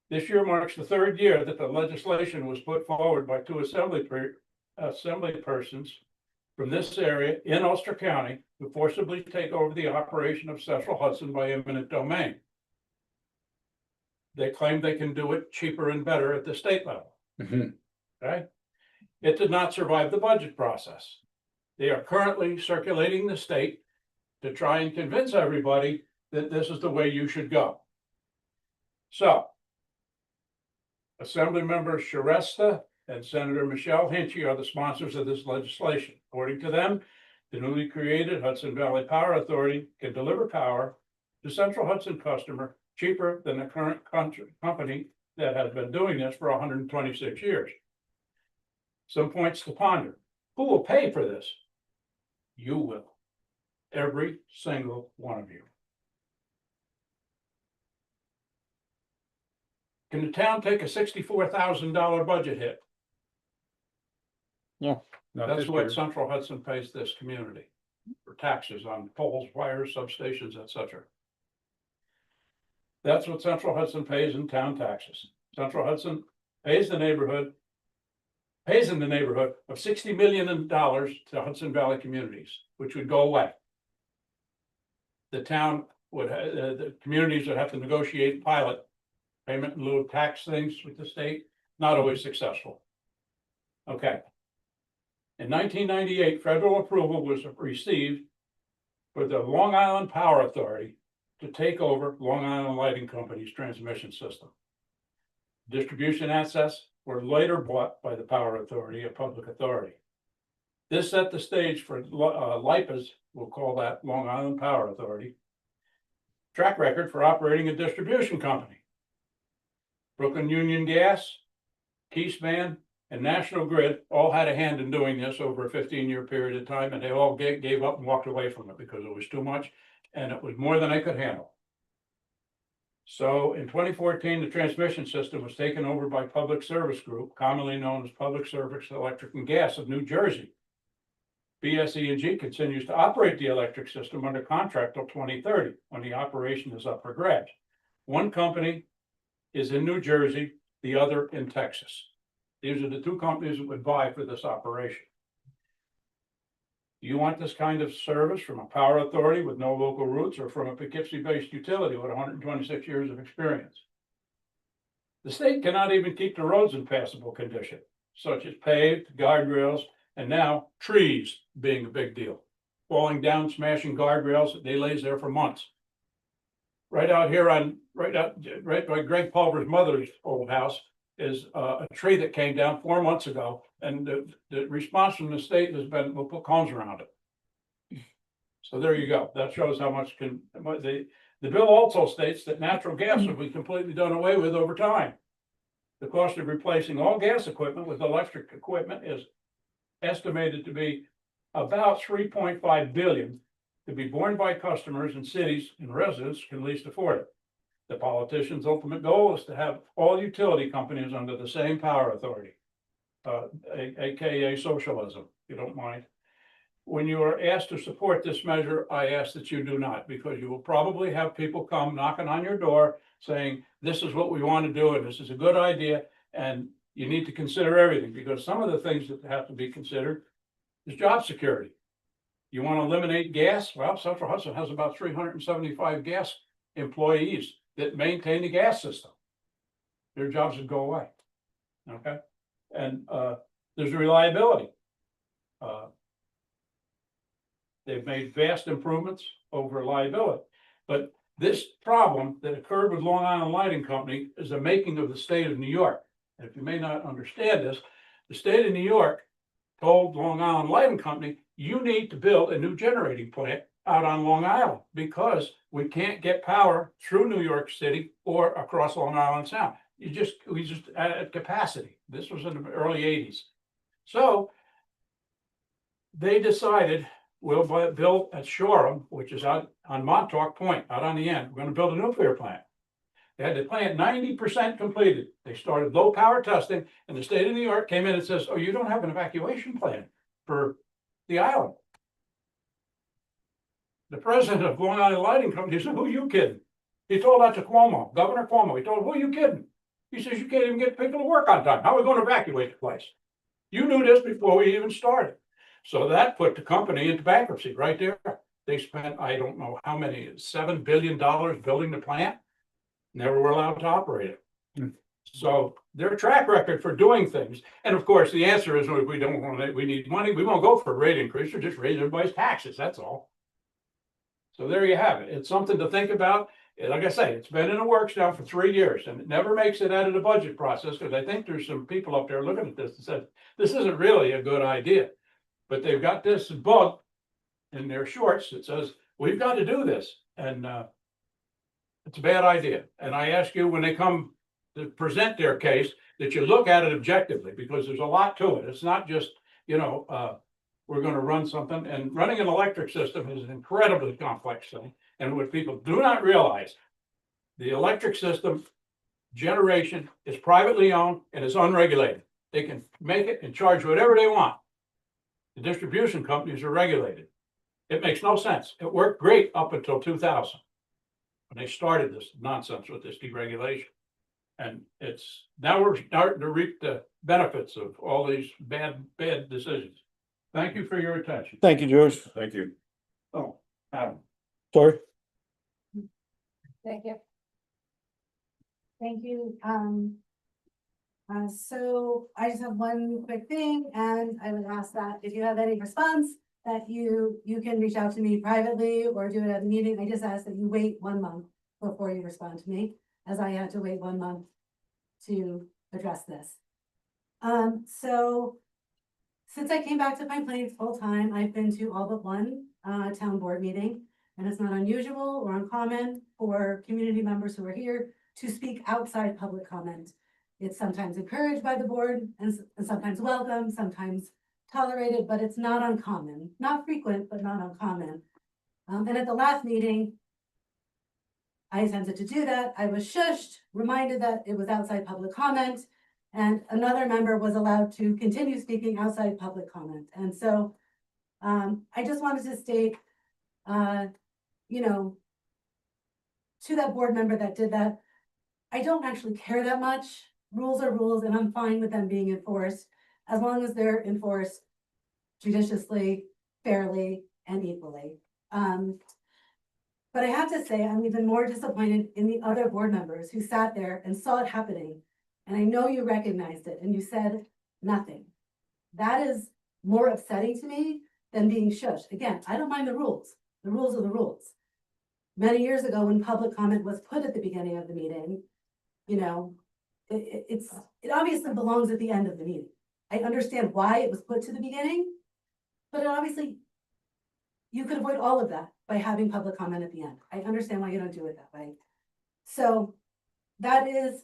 This year marks the third year that the legislation was put forward by two assembly persons from this area in Ulster County to forcibly take over the operation of Central Hudson by eminent domain. They claim they can do it cheaper and better at the state level. Okay? It did not survive the budget process. They are currently circulating the state to try and convince everybody that this is the way you should go. So, Assemblymember Shrestha and Senator Michelle Hinchey are the sponsors of this legislation. According to them, the newly created Hudson Valley Power Authority can deliver power to Central Hudson customer cheaper than the current company that has been doing this for 126 years. Some points to ponder. Who will pay for this? You will. Every single one of you. Can the town take a $64,000 budget hit? Not That's this what year. Central Hudson pays this community for taxes on poles, wires, substations, etc. That's what Central Hudson pays in town taxes. Central Hudson pays in the neighborhood of $60 million to Hudson Valley communities, which would go away. The town would, the communities would have to negotiate pilot payment in lieu of tax things with the state, not always successful. Okay. In 1998, federal approval was received for the Long Island Power Authority to take over Long Island Lighting Company's transmission system. Distribution assets were later bought by the Power Authority, a public authority. This set the stage for LIPA's, we'll call that Long Island Power Authority, track record for operating a distribution company. Brooklyn Union Gas, Keyspan, and National Grid all had a hand in doing this over a 15-year period of time, and they all gave up and walked away from it because it was too much, and it was more than they could handle. So in 2014, the transmission system was taken over by Public Service Group, commonly known as Public Service Electric and Gas of New Jersey. BSE&G continues to operate the electric system under contract till 2030, when the operation is up for grabs. One company is in New Jersey, the other in Texas. These are the two companies that would vie for this operation. Do you want this kind of service from a power authority with no local roots or from a Poughkeepsie-based utility with 126 years of experience? The state cannot even keep the roads in passable condition, such as paved, guardrails, and now trees being a big deal. Falling down, smashing guardrails, they lays there for months. Right out here right by Greg Pulver's mother's old house is a tree that came down 4 months ago, and the response from the state has been, we'll put cones around it. So there you go. That shows how much the bill also states that natural gas will be completely done away with over time. The cost of replacing all gas equipment with electric equipment is estimated to be about $3.5 billion, to be borne by customers in cities and residents can least afford it. The politician's ultimate goal is to have all utility companies under the same power authority, aka socialism, if you don't mind. when you are asked to support this measure, I ask that you do not, because you will probably have people come knocking on your door saying, this is what we want to do, and this is a good idea, and you need to consider everything, because some of the things that have to be considered is job security. You want to eliminate gas? Well, Central Hudson has about 375 gas employees that maintain the gas system. Their jobs would go away. Okay? And there's reliability. They've made vast improvements over reliability. But this problem that occurred with Long Island Lighting Company is the making of the state of New York. And if you may not understand this, the state of New York told Long Island Lighting Company, you need to build a new generating plant out on Long Island because we can't get power through New York City or across Long Island Sound. We just at capacity. This was in the early 80s. So they decided we'll build at Shoreham, which is out on Montauk Point, out on the end. We're going to build a nuclear plant. They had the plant 90% completed. They started low power testing, and the state of New York came in and says, oh, you don't have an evacuation plan for the island. The president of Long Island Lighting Company said, who are you kidding? He told that to Cuomo, Governor Cuomo. He told him, who are you kidding? He says, you can't even get people to work on time. How are we going to evacuate the place? You knew this before we even started. So that put the company into bankruptcy right there. They spent, I don't know how many, $7 billion building the plant. Never were allowed to operate it. So their track record for doing things. And of course, the answer is we don't want it, we need money. We won't go for a rate increase or just raise everybody's taxes. That's all. So there you have it. It's something to think about. And like I say, it's been in the works now for 3 years and it never makes it out of the budget process because I think there's some people up there looking at this and said, this isn't really a good idea. But they've got this bug in their shorts that says, we've got to do this. And it's a bad idea. And I ask you when they come to present their case, that you look at it objectively, because there's a lot to it. It's not just, you know, we're going to run something, and running an electric system is an incredibly complex thing. And what people do not realize, the electric system generation is privately owned and is unregulated. They can make it and charge whatever they want. The distribution companies are regulated. It makes no sense. It worked great up until 2000 when they started this nonsense with this deregulation. And it's now we're starting to reap the benefits of all these bad decisions. Thank you for your attention. Thank you, George. Thank you. Oh, Adam. Sorry. Thank you. Thank you. So I just have one quick thing, and I would ask that if you have any response, that you can reach out to me privately or do it at a meeting. I just ask that you wait 1 month before you respond to me, as I had to wait 1 month to address this. So since I came back to Pine Plains full time, I've been to all but one town board meeting, and it's not unusual or uncommon for community members who are here to speak outside public comment. It's sometimes encouraged by the board and sometimes welcome, sometimes tolerated, but it's not uncommon, not frequent, but not uncommon. And at the last meeting, I attempted to do that. I was shushed, reminded that it was outside public comment, and another member was allowed to continue speaking outside public comment. And so I just wanted to state, you know, to that board member that did that, I don't actually care that much. Rules are rules, and I'm fine with them being enforced as long as they're enforced judiciously, fairly, and equally. But I have to say, I'm even more disappointed in the other board members who sat there and saw it happening. And I know you recognized it and you said nothing. That is more upsetting to me than being shushed. Again, I don't mind the rules. The rules are the rules. Many years ago, when public comment was put at the beginning of the meeting, you know, it obviously belongs at the end of the meeting. I understand why it was put to the beginning, but it obviously, you could avoid all of that by having public comment at the end. I understand why you don't do it that way. So that is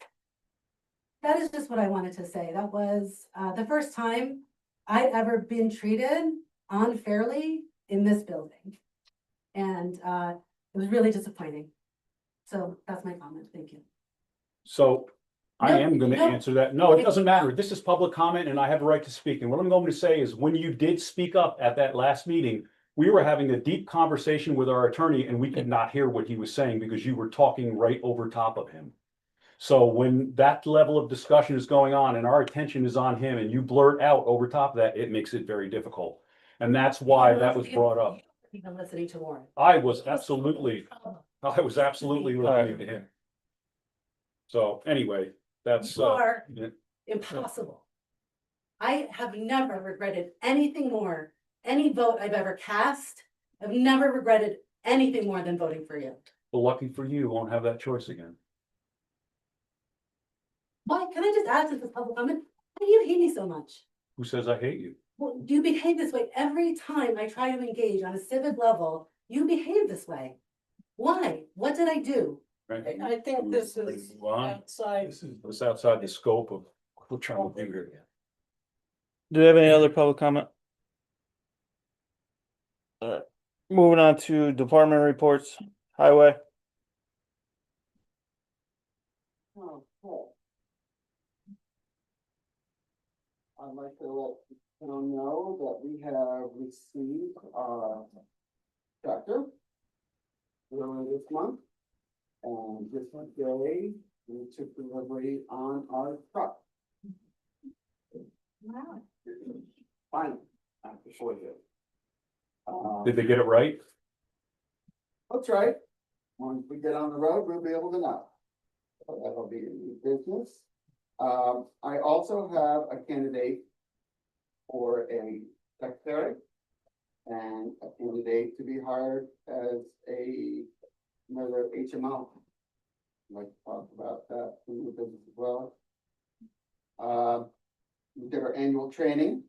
just what I wanted to say. That was the first time I'd ever been treated unfairly in this building. And it was really disappointing. So that's my comment. Thank you. So I am gonna No. answer that. No, it doesn't matter. This is public comment and I have a right to speak. And what I'm going to say is when you did speak up at that last meeting, we were having a deep conversation with our attorney and we could not hear what he was saying because you were talking right over top of him. So when that level of discussion is going on and our attention is on him and you blurt out over top of that, it makes it very difficult. And that's why that was brought up. Even listening to Warren. I was absolutely listening to him. So anyway, that's, You are yeah. impossible. I have never regretted anything more, any vote I've ever cast. I've never regretted anything more than voting for you. Well, lucky for you, you won't have that choice again. Why, can I just ask this as public comment? Why do you hate me so much? Who says I hate you? Well, you behave this way every time I try to engage on a civic level. You behave this way. Why? What did I do? Right? I think this is Move on. outside. It's outside the scope of what we're trying to do here. Do you have any other public comment? Alright, moving on to department reports, highway. I'd like to let town know that we have received our tractor earlier this month. And this day, we took delivery on our truck. Wow. Finally, after 4 years. Did they get it right? That's right. Once we get on the road, we'll be able to know. So that'll be a new business. I also have a candidate for a secretary and a candidate to be hired as another HMO. I'd like to talk about that in the business as well. We did our annual training.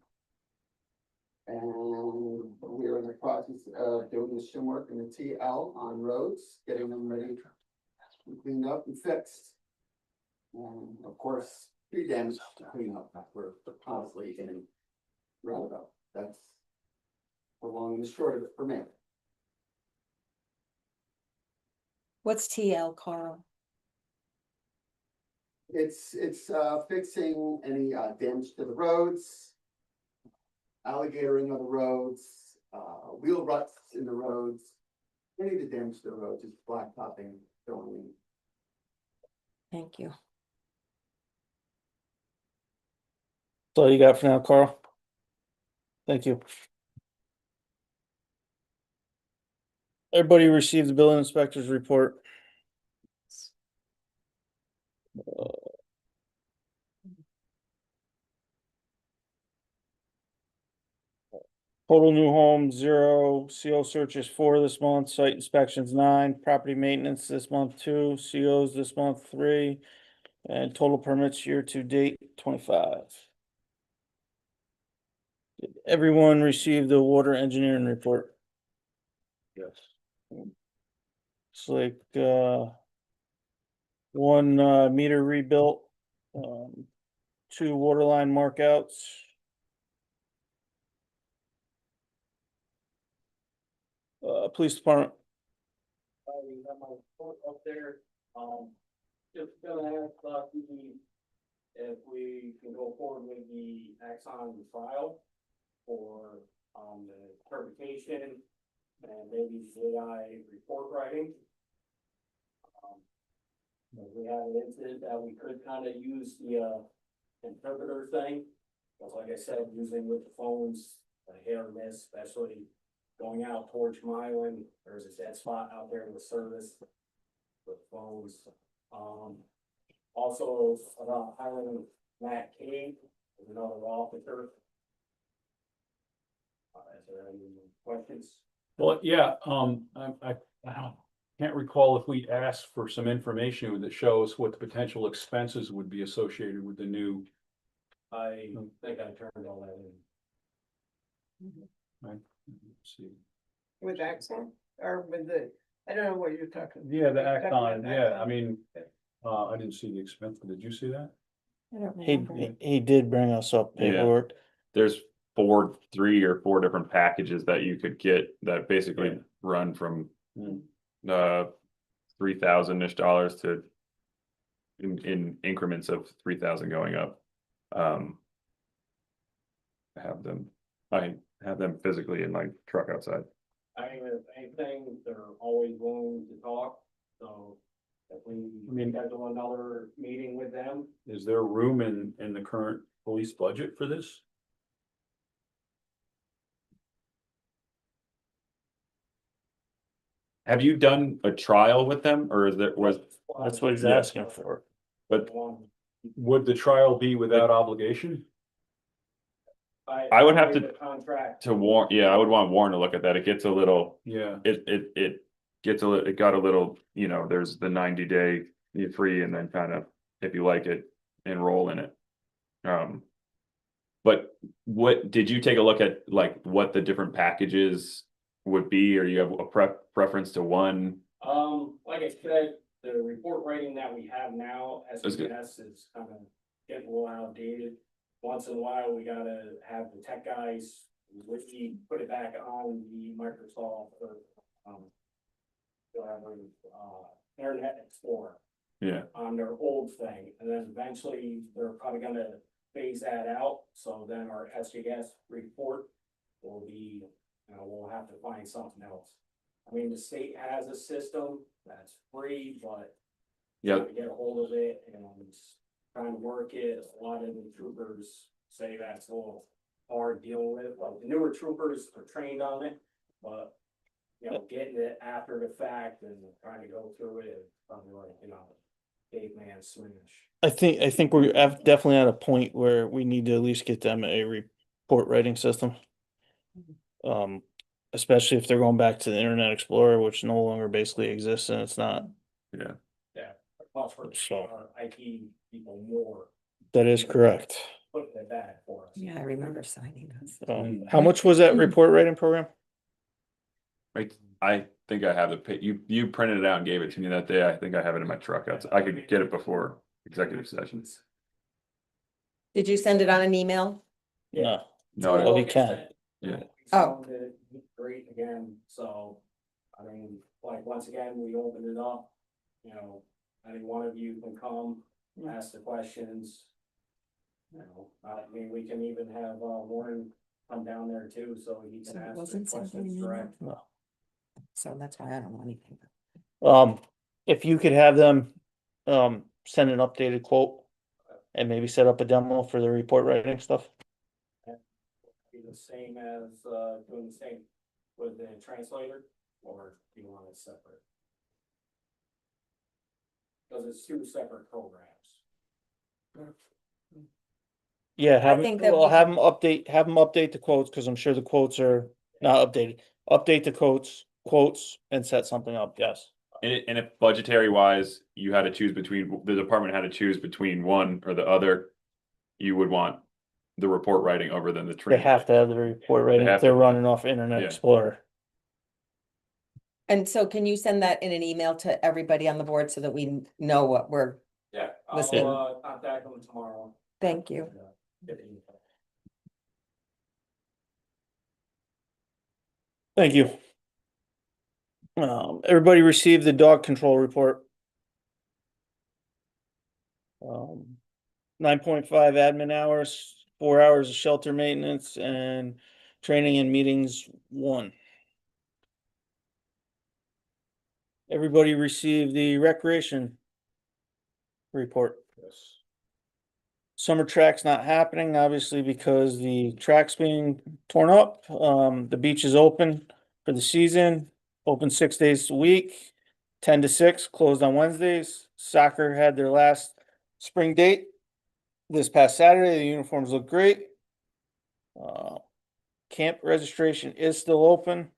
And we're in the process of doing the shim work and the TL on roads, getting them ready, cleaned up and fixed. And of course, tree damage to clean up, we're constantly getting rounded up. That's the long and the short of it for me. What's TL, Carl? It's fixing any damage to the roads. Alligatoring of the roads, wheel ruts in the roads, any of the damage to the roads, just blacktopping, filling. Thank you. That's all you got for now, Carl. Thank you. Everybody received the building inspector's report. Total new homes, 0, CO searches 4 this month, site inspections 9, property maintenance this month 2, COs this month 3. And total permits year to date 25. Did everyone receive the water engineering report? Yes. It's like, 1 meter rebuilt, 2 water line markouts. Police department. We have my report up there, just gonna ask Bucky if we can go forward with the Axon trial for, the interpretation and maybe AI report writing. We had an incident that we could kind of use the, interpreter thing, but like I said, using with the phones, the hair miss, especially going out towards Mylan, there's a dead spot out there in the service with phones. Also, about hiring Matt King as another officer. Is there any questions? Well, yeah, I can't recall if we asked for some information that shows what the potential expenses would be associated with the new. I think I turned all that in. Right, let's see. With accent or with the, I don't know what you're talking. Yeah, the You're talking about Axon, yeah, I Axon. mean, I didn't see the expense, but did you see that? I don't remember. He did bring us up Yeah. paperwork. There's 3 or 4 different packages that you could get that basically run from $3,000-ish to in increments of 3,000 going up. I have them physically in my truck outside. I mean, if anything, they're always willing to talk, so if we schedule another meeting with them. Is there room in the current police budget for this? Have you done a trial with them, or is there was, That's what he's Yeah. asking for. but Would the trial be without obligation? I would have the to- Contract. to Warren, yeah, I would want Warren to look at that. It gets a little, Yeah. it gets it got a little, you know, there's the 90-day free and then kind of, if you like it, enroll in it. But what, did you take a look at like what the different packages would be, or you have a preference to one? Like I said, the report writing that we have now, That's good. SPS is kind of getting a little outdated. Once in a while, we gotta have the tech guys, we put it back on the Microsoft or, whatever, Internet Explorer Yeah, on their old thing, and then eventually they're probably gonna phase that out, so then our SJS report will be, you know, we'll have to find something else. I mean, the state has a system that's free, but yeah, trying to get a hold of it and trying to work it, a lot of the troopers say that's a little hard dealing with, like the newer troopers are trained on it, but you know, getting it after the fact and trying to go through it, probably like, you know, caveman smash. I think we're definitely at a point where we need to at least get them a report writing system. Especially if they're going back to the Internet Explorer, which no longer basically exists, and it's not. yeah. Yeah, plus for So- our IT people more, That is correct. put that back for us. Yeah, I remember signing those. How much was that report writing program? Right, I think I have you printed it out and gave it to me that day. I think I have it in my truck outside. I could get it before executive sessions. Did you send it on an email? No. No, Oh, he can. Yeah. Oh. Great again, so, I mean, like, once again, we opened it up, you know, any one of you can come, ask the questions. You know, I mean, we can even have, Warren come down there too, so he So can it ask the wasn't something questions you direct. So that's why I don't know anything. If you could have them, send an updated quote. And maybe set up a demo for the report writing stuff. Be the same as, doing the same with the translator, or do you want it separate? Cause it's two separate programs. Yeah, have think them, that well, we have them update the quotes, cause I'm sure the quotes are not updated. Update the quotes and set something up, yes. And if budgetary wise, you had to choose between, the department had to choose between one or the other, you would want the report writing over than the They training. have to have the report writing have if they're to. running off Internet Yeah. Explorer. And so can you send that in an email to everybody on the board so that we know what we're, Yeah, Listen. I'll, contact them tomorrow. thank you. and, get the info. Thank you. Everybody received the dog control report. 9.5 admin hours, 4 hours of shelter maintenance and training and meetings 1. Everybody received the recreation report. Summer track's not happening, obviously, because the track's being torn up. The beach is open for the season, open 6 days a week, 10 to 6, closed on Wednesdays. Soccer had their last spring date this past Saturday. The uniforms look great. Camp registration is still open.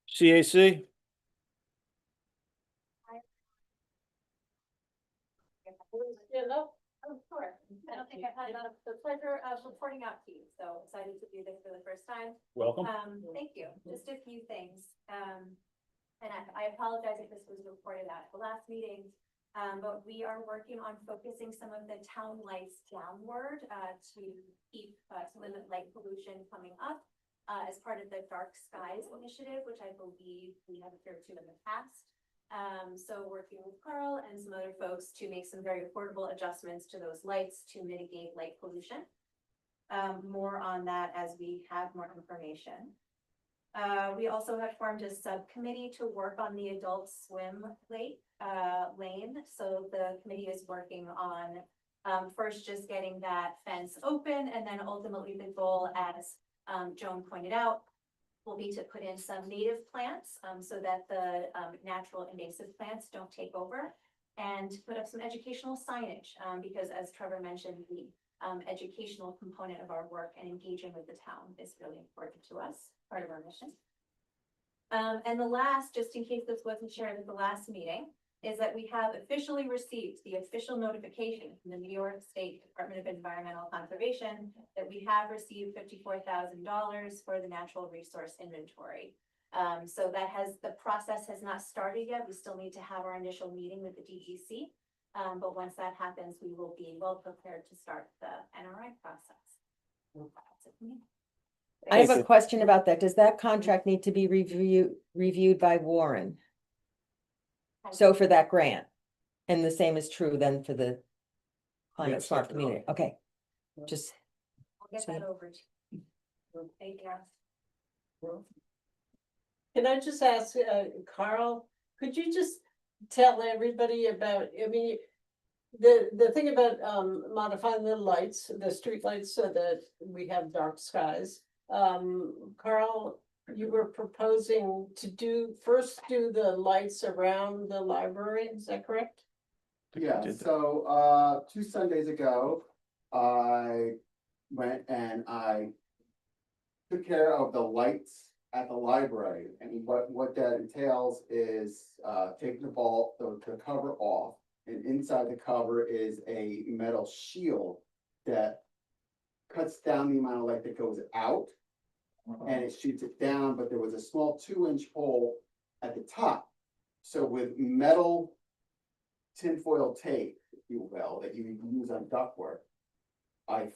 CAC, Yeah, no, of course. I don't think I've had the pleasure of reporting out to you, so excited to do this for the first time. Welcome. Thank you. Just a few things. And I apologize if this was reported at the last meeting. But we are working on focusing some of the town lights downward, to keep, to limit light pollution coming up. as part of the Dark Skies Initiative, which I believe we have referred to in the past. So working with Carl and some other folks to make some very affordable adjustments to those lights to mitigate light pollution. More on that as we have more information. We also have formed a subcommittee to work on the adult swim lane. So the committee is working on first just getting that fence open, and then ultimately the goal, as Joan pointed out, will be to put in some native plants so that the natural invasive plants don't take over, and put up some educational signage because, as Trevor mentioned, the educational component of our work and engaging with the town is really important to us, part of our mission. And the last, just in case this wasn't shared at the last meeting, is that we have officially received the official notification from the New York State Department of Environmental Conservation that we have received $54,000 for the natural resource inventory. So the process has not started yet. We still need to have our initial meeting with the DEC. But once that happens, we will be well prepared to start the NRI process. That's it for me. I have a question about that. Does that contract need to be reviewed by Warren? So for that grant, and the same is true then for the climate Yes, smart definitely. community, okay, just. We'll get that over to you. Thank you. Can I just ask, Carl, could you just tell everybody about, I mean, the thing about modifying the lights, the street lights, so that we have dark skies. Carl, you were proposing to first do the lights around the library, is that correct? Yeah, so 2 Sundays ago, I went and I took care of the lights at the library. And what that entails is taking the cover off, and inside the cover is a metal shield that cuts down the amount of light that goes out, and it shoots it down, but there was a small 2-inch hole at the top. So with metal tinfoil tape, if you will, that you use on ductwork, I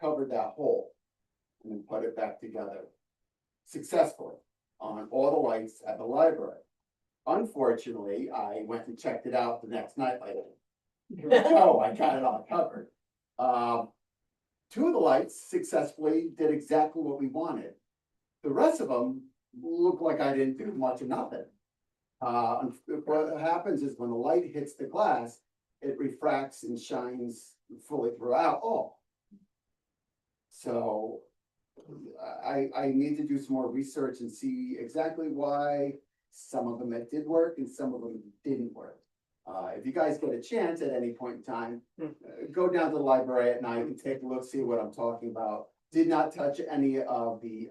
covered that hole and then put it back together successfully on all the lights at the library. Unfortunately, I went and checked it out the next night later. Oh, I got it all covered. 2 of the lights successfully did exactly what we wanted. The rest of them looked like I didn't do much of nothing. What happens is when the light hits the glass, it refracts and shines fully throughout all. So I need to do some more research and see exactly why some of them it did work and some of them didn't work. If you guys get a chance at any point in time, go down to the library at night and take a look, see what I'm talking about. Did not touch any of the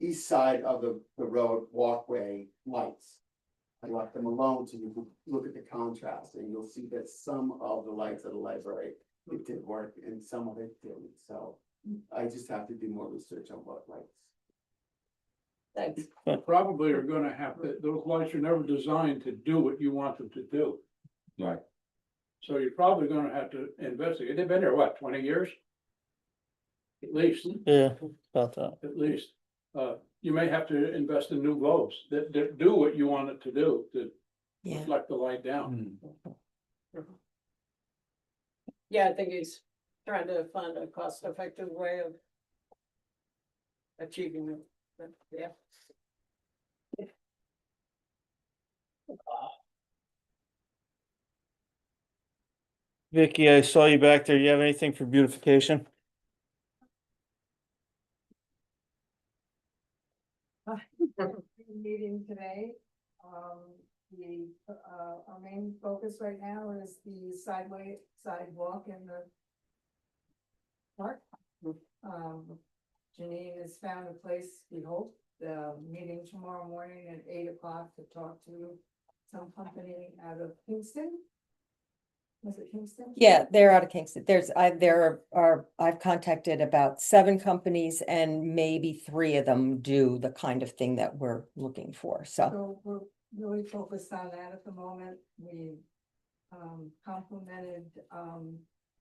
east side of the road walkway lights. I left them alone so you can look at the contrast, and you'll see that some of the lights at the library, it did work and some of it didn't. So I just have to do more research on what lights. Thanks. Probably are gonna have to, those lights are never designed to do what you want them to do. Right. So you're probably gonna have to investigate. They've been there, what, 20 years? At least, Yeah, about that. at least. You may have to invest in new globes that do what you want it to do, to Yeah. reflect the light down. Yeah, I think he's trying to find a cost-effective way of achieving it, but yeah. Vicky, I saw you back there. You have anything for beautification? Meeting today, our main focus right now is the sidewalk in the park. Janine has found a place, we hope, the meeting tomorrow morning at 8 o'clock to talk to some company out of Kingston. Was it Kingston? Yeah, they're out of Kingston. I've contacted about 7 companies and maybe 3 of them do the kind of thing that we're looking for, so. So we're really focused on that at the moment. We complimented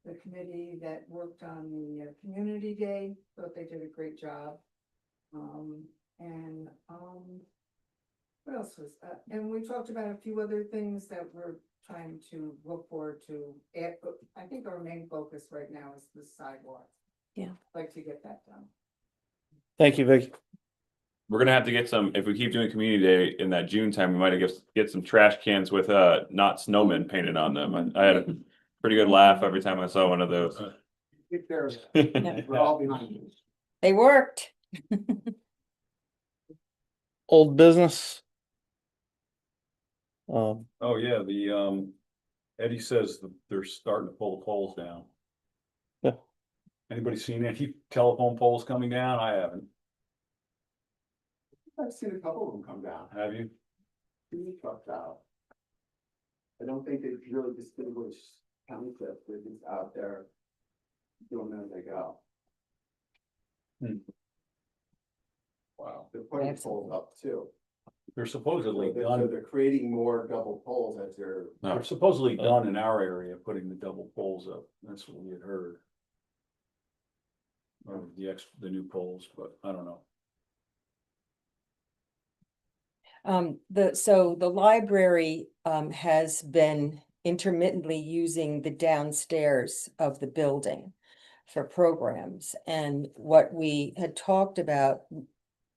the committee that worked on the community day, thought they did a great job. What else was, and we talked about a few other things that we're trying to look forward to. But I think our main focus right now is the sidewalk. Yeah. Like to get that done. Thank you, Vicky. We're gonna have to get some, if we keep doing community day in that June time, we might get some trash cans with not snowmen painted on them. I had a pretty good laugh every time I saw one of those. Take care of it. We're all behind you. They worked. Old business. Oh, yeah, Eddie says they're starting to pull the poles down. Yeah. Anybody seen any telephone poles coming down? I haven't. I've seen a couple of them come down. Have you? Two trucks out. I don't think they really distinguish townships. They're just out there doing as they go. Wow. They're putting poles up too. They're supposedly So done. they're creating more double poles as they're. They're supposedly done in our area, putting the double poles up. That's what we had heard. Or the new poles, but I don't know. So the library has been intermittently using the downstairs of the building for programs. And what we had talked about,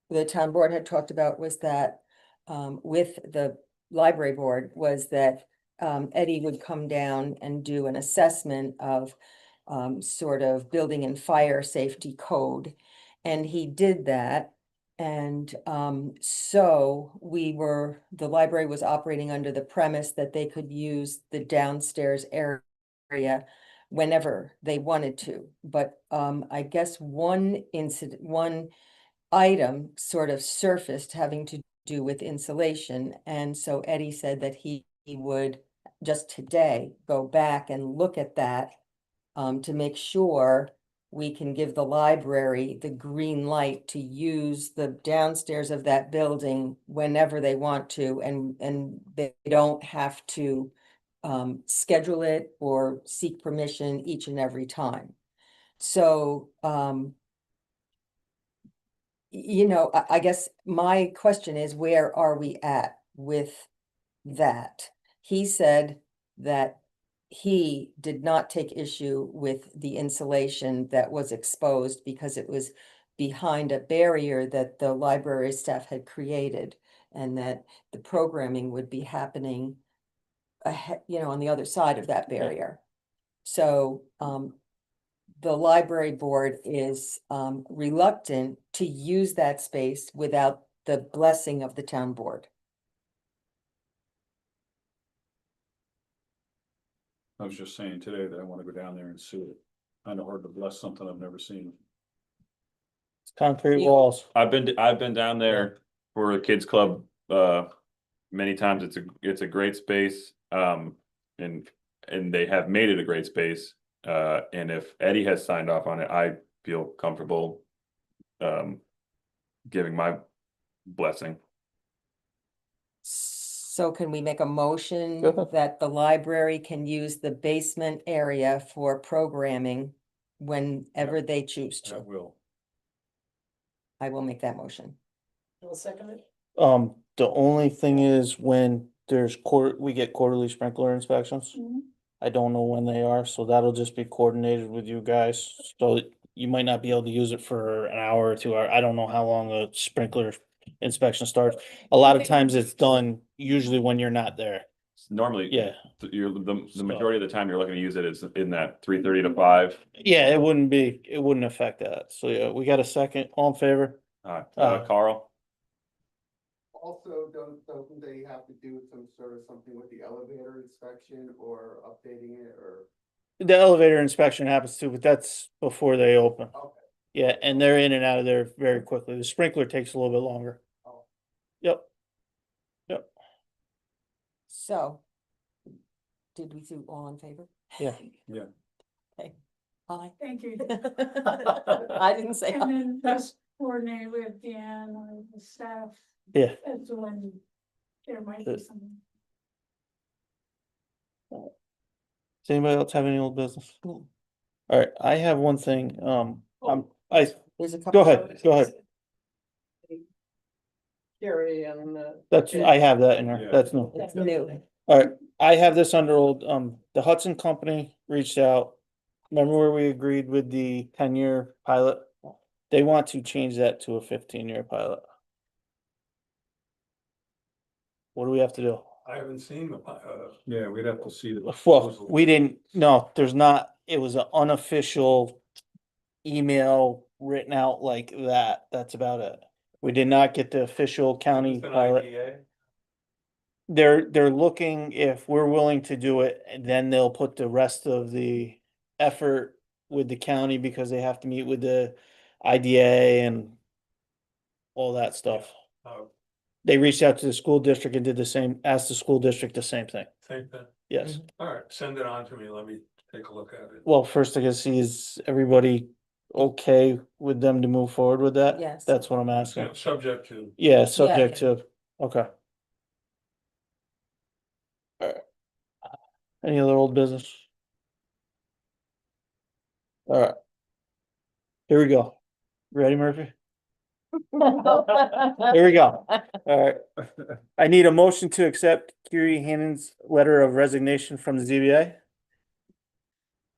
the town board had talked about, was that with the library board, was that Eddie would come down and do an assessment of sort of building and fire safety code. And he did that. And so the library was operating under the premise that they could use the downstairs area whenever they wanted to. But I guess one item sort of surfaced having to do with insulation. And so Eddie said that he would just today go back and look at that to make sure we can give the library the green light to use the downstairs of that building whenever they want to, and they don't have to schedule it or seek permission each and every time. So, I guess my question is, where are we at with that? He said that he did not take issue with the insulation that was exposed because it was behind a barrier that the library staff had created, and that the programming would be happening ahead, on the other side of that barrier. So the library board is reluctant to use that space without the blessing of the town board. I was just saying today that I want to go down there and see it. Kind of hard to bless something I've never seen. Concrete walls. I've been down there for a kids club many times. It's a great space. And they have made it a great space. And if Eddie has signed off on it, I feel comfortable giving my blessing. So can we make a motion Go ahead. that the library can use the basement area for programming whenever they choose I to? will. I will make that motion. I'll second it. The only thing is when we get quarterly sprinkler inspections. I don't know when they are, so that'll just be coordinated with you guys. So you might not be able to use it for an hour or 2 hours. I don't know how long a sprinkler inspection starts. A lot of times it's done usually when you're not there. Normally, Yeah. you're the majority of the time you're looking to use it is in that 3:30 to 5. Yeah, it wouldn't affect that. So yeah, we got a second. All in favor? Carl? Also, doesn't they have to do something with the elevator inspection or updating it or? The elevator inspection happens too, but that's before they open. Okay. Yeah, and they're in and out of there very quickly. The sprinkler takes a little bit longer. Oh. Yep. So did we do all in favor? Yeah. Yeah. Okay. Aye. Thank you. I didn't say aye. then just coordinate with Dan or the staff. Yeah. As to when there might be something. Does anybody else have any old business? All right, I have one thing, There's a couple. go ahead, go ahead. Gary and, That's, I have that in there, Yeah. that's new. It's new. All right, I have this under old, the Hudson Company reached out. Remember where we agreed with the 10-year pilot? They want to change that to a 15-year pilot. What do we have to do? I haven't seen the, Yeah, we'd have to see the. Well, proposal. we didn't, no, there's not, it was an unofficial email written out like that, that's about it. We did not get the official county it's an pilot. IDA. They're looking if we're willing to do it, and then they'll put the rest of the effort with the county because they have to meet with the IDA and all that stuff. Uh, They reached out to the school district and did the same, asked the school district the same thing. Same thing. Yes. All right, send it on to me. Let me take a look at it. Well, first I gotta see, is everybody okay with them to move forward with that? Yes. That's what I'm asking. Yeah, subject to, Yeah, subject to, okay. Alright. Any other old business? Alright. Here we go. Ready, Murphy? Here we go. Alright. I need a motion to accept Kiri Hannon's letter of resignation from the ZBA.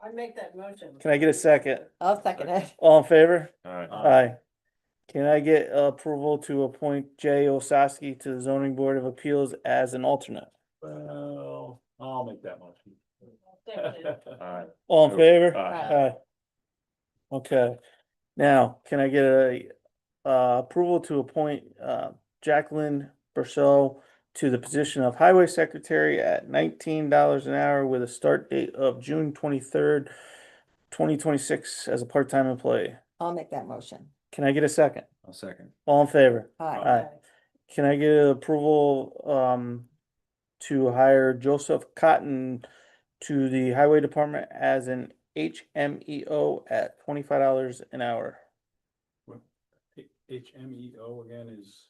I make that motion. Can I get a second? I'll second it. All in favor? Alright, Aye. Can I get approval to appoint Jay Osowski to the zoning board of appeals as an alternate? Well, I'll make that motion. alright, All in favor? Aye. Aye. Okay, now, can I get a approval to appoint Jacqueline Berceau to the position of highway secretary at $19 an hour with a start date of June 23rd, 2026 as a part-time employee? I'll make that motion. Can I get a second? I'll second. All in favor? Aye. Aye. Can I get approval to hire Joseph Cotton to the highway department as an HMEO at $25 an hour? HMEO again is.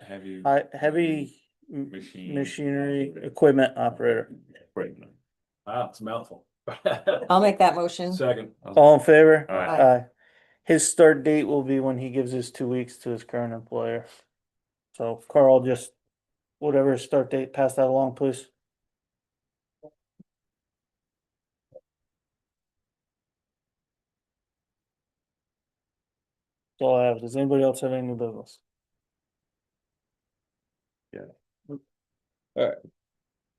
heavy. Heavy Machine. machinery equipment operator. Equipment. Wow, it's a mouthful. I'll make that motion. Second. All in favor? Aye. Aye. His start date will be when he gives his 2 weeks to his current employer. So Carl, just whatever his start date, pass that along, please. That's all I have. Does anybody else have any new business? Yeah. Alright.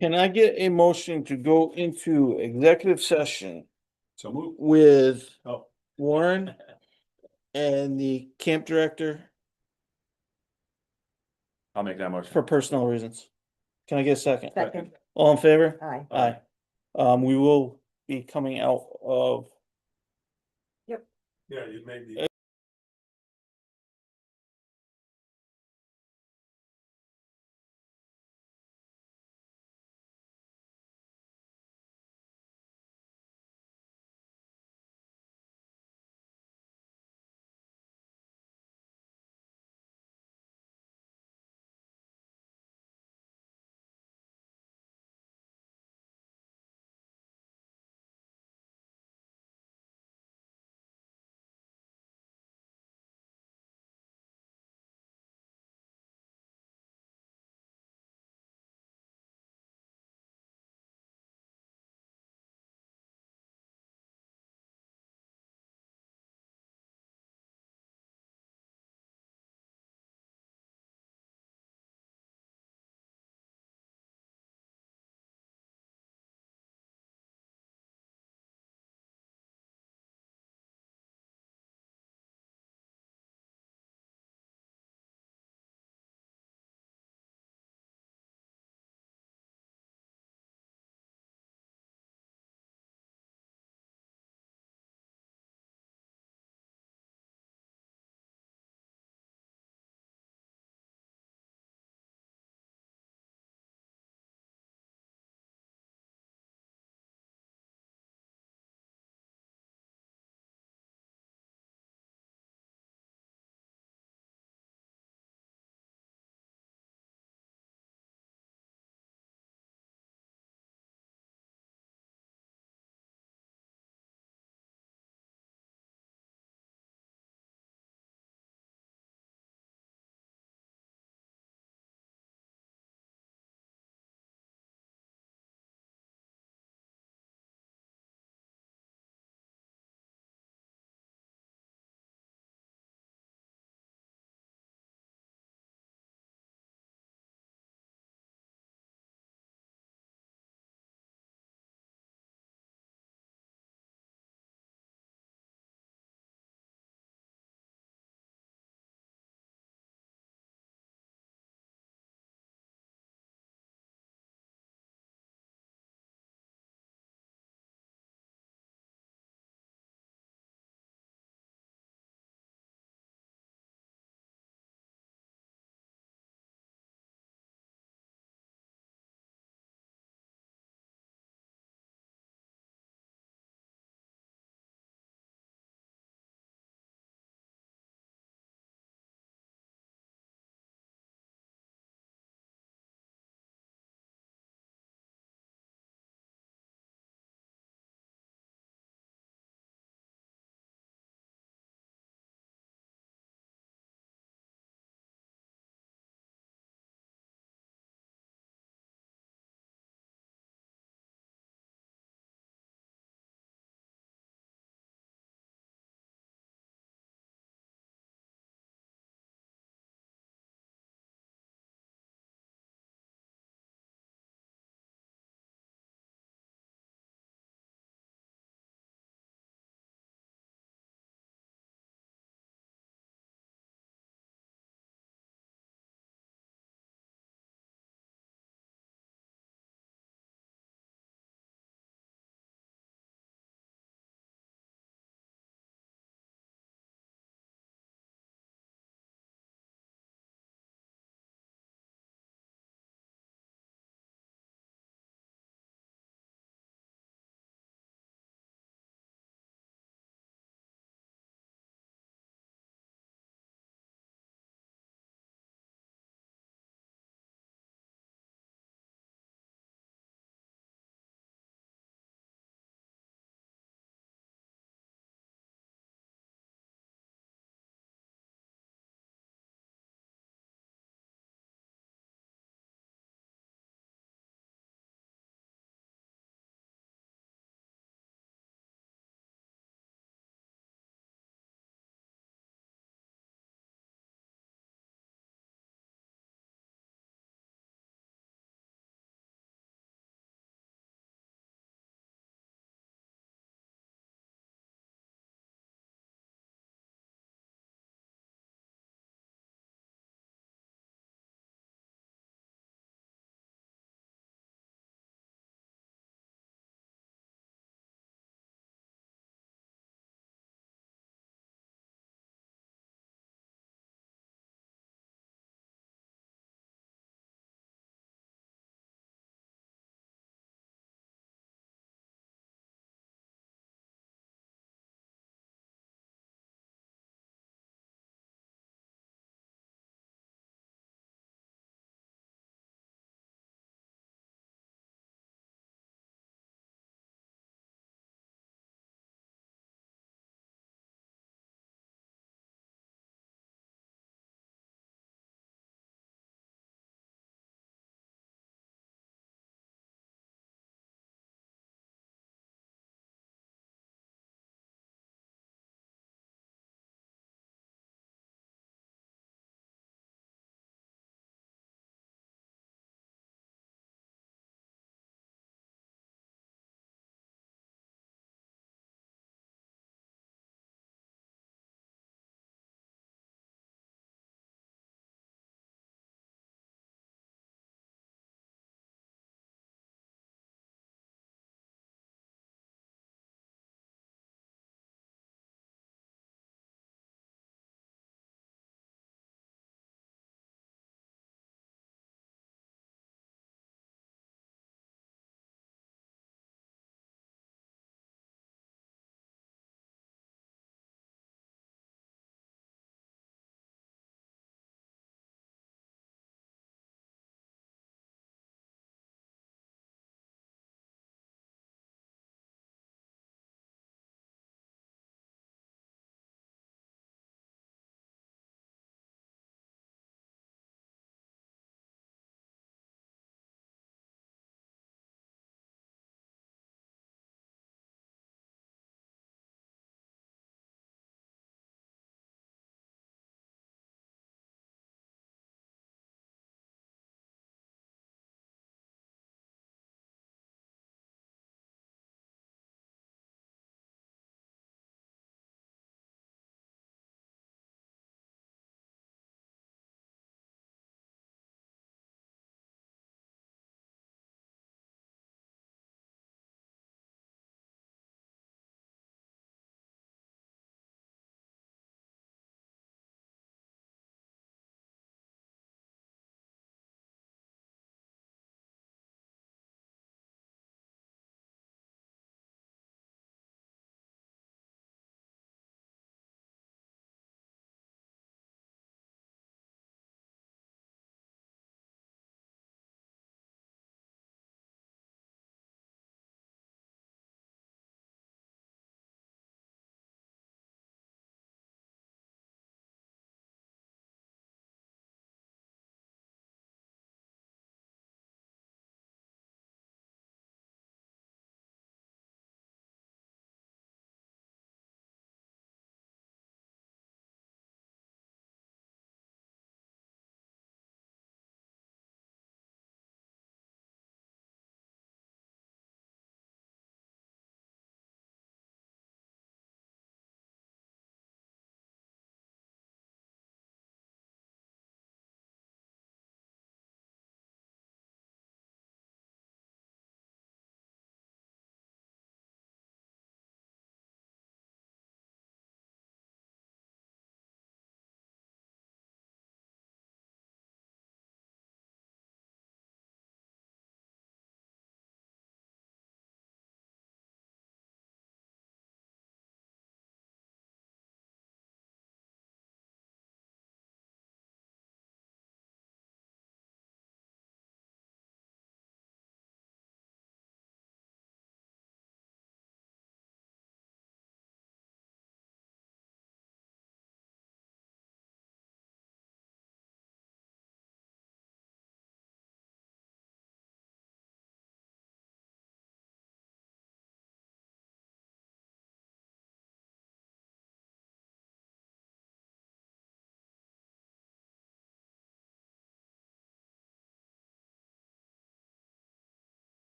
Can I get a motion to go into executive session So move. with Oh. Warren and the camp director I'll make that motion. for personal reasons? Can I get a second? Second. All in favor? Aye. Aye. We will be coming out of yeah, you made the.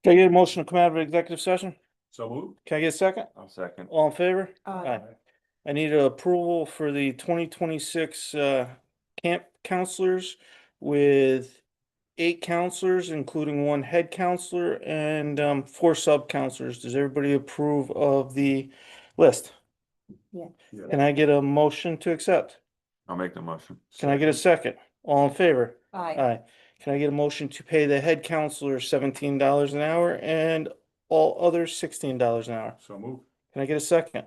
Can I get a motion to come out of executive session? So moved. Can I get a second? I'll second. All in favor? Aye. I need a approval for the 2026 camp counselors with 8 counselors, including 1 head counselor and 4 sub counselors. Does everybody approve of the list? Yeah. Can I get a motion to accept? I'll make the motion. Can I get a second? All in favor? Aye. Aye. Can I get a motion to pay the head counselor $17 an hour and all others $16 an hour? So moved. Can I get a second?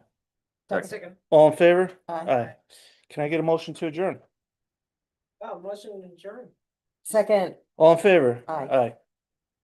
Second. All in favor? Aye. Aye. Can I get a motion to adjourn? Oh, motion adjourned. Second. All in favor? Aye. Aye.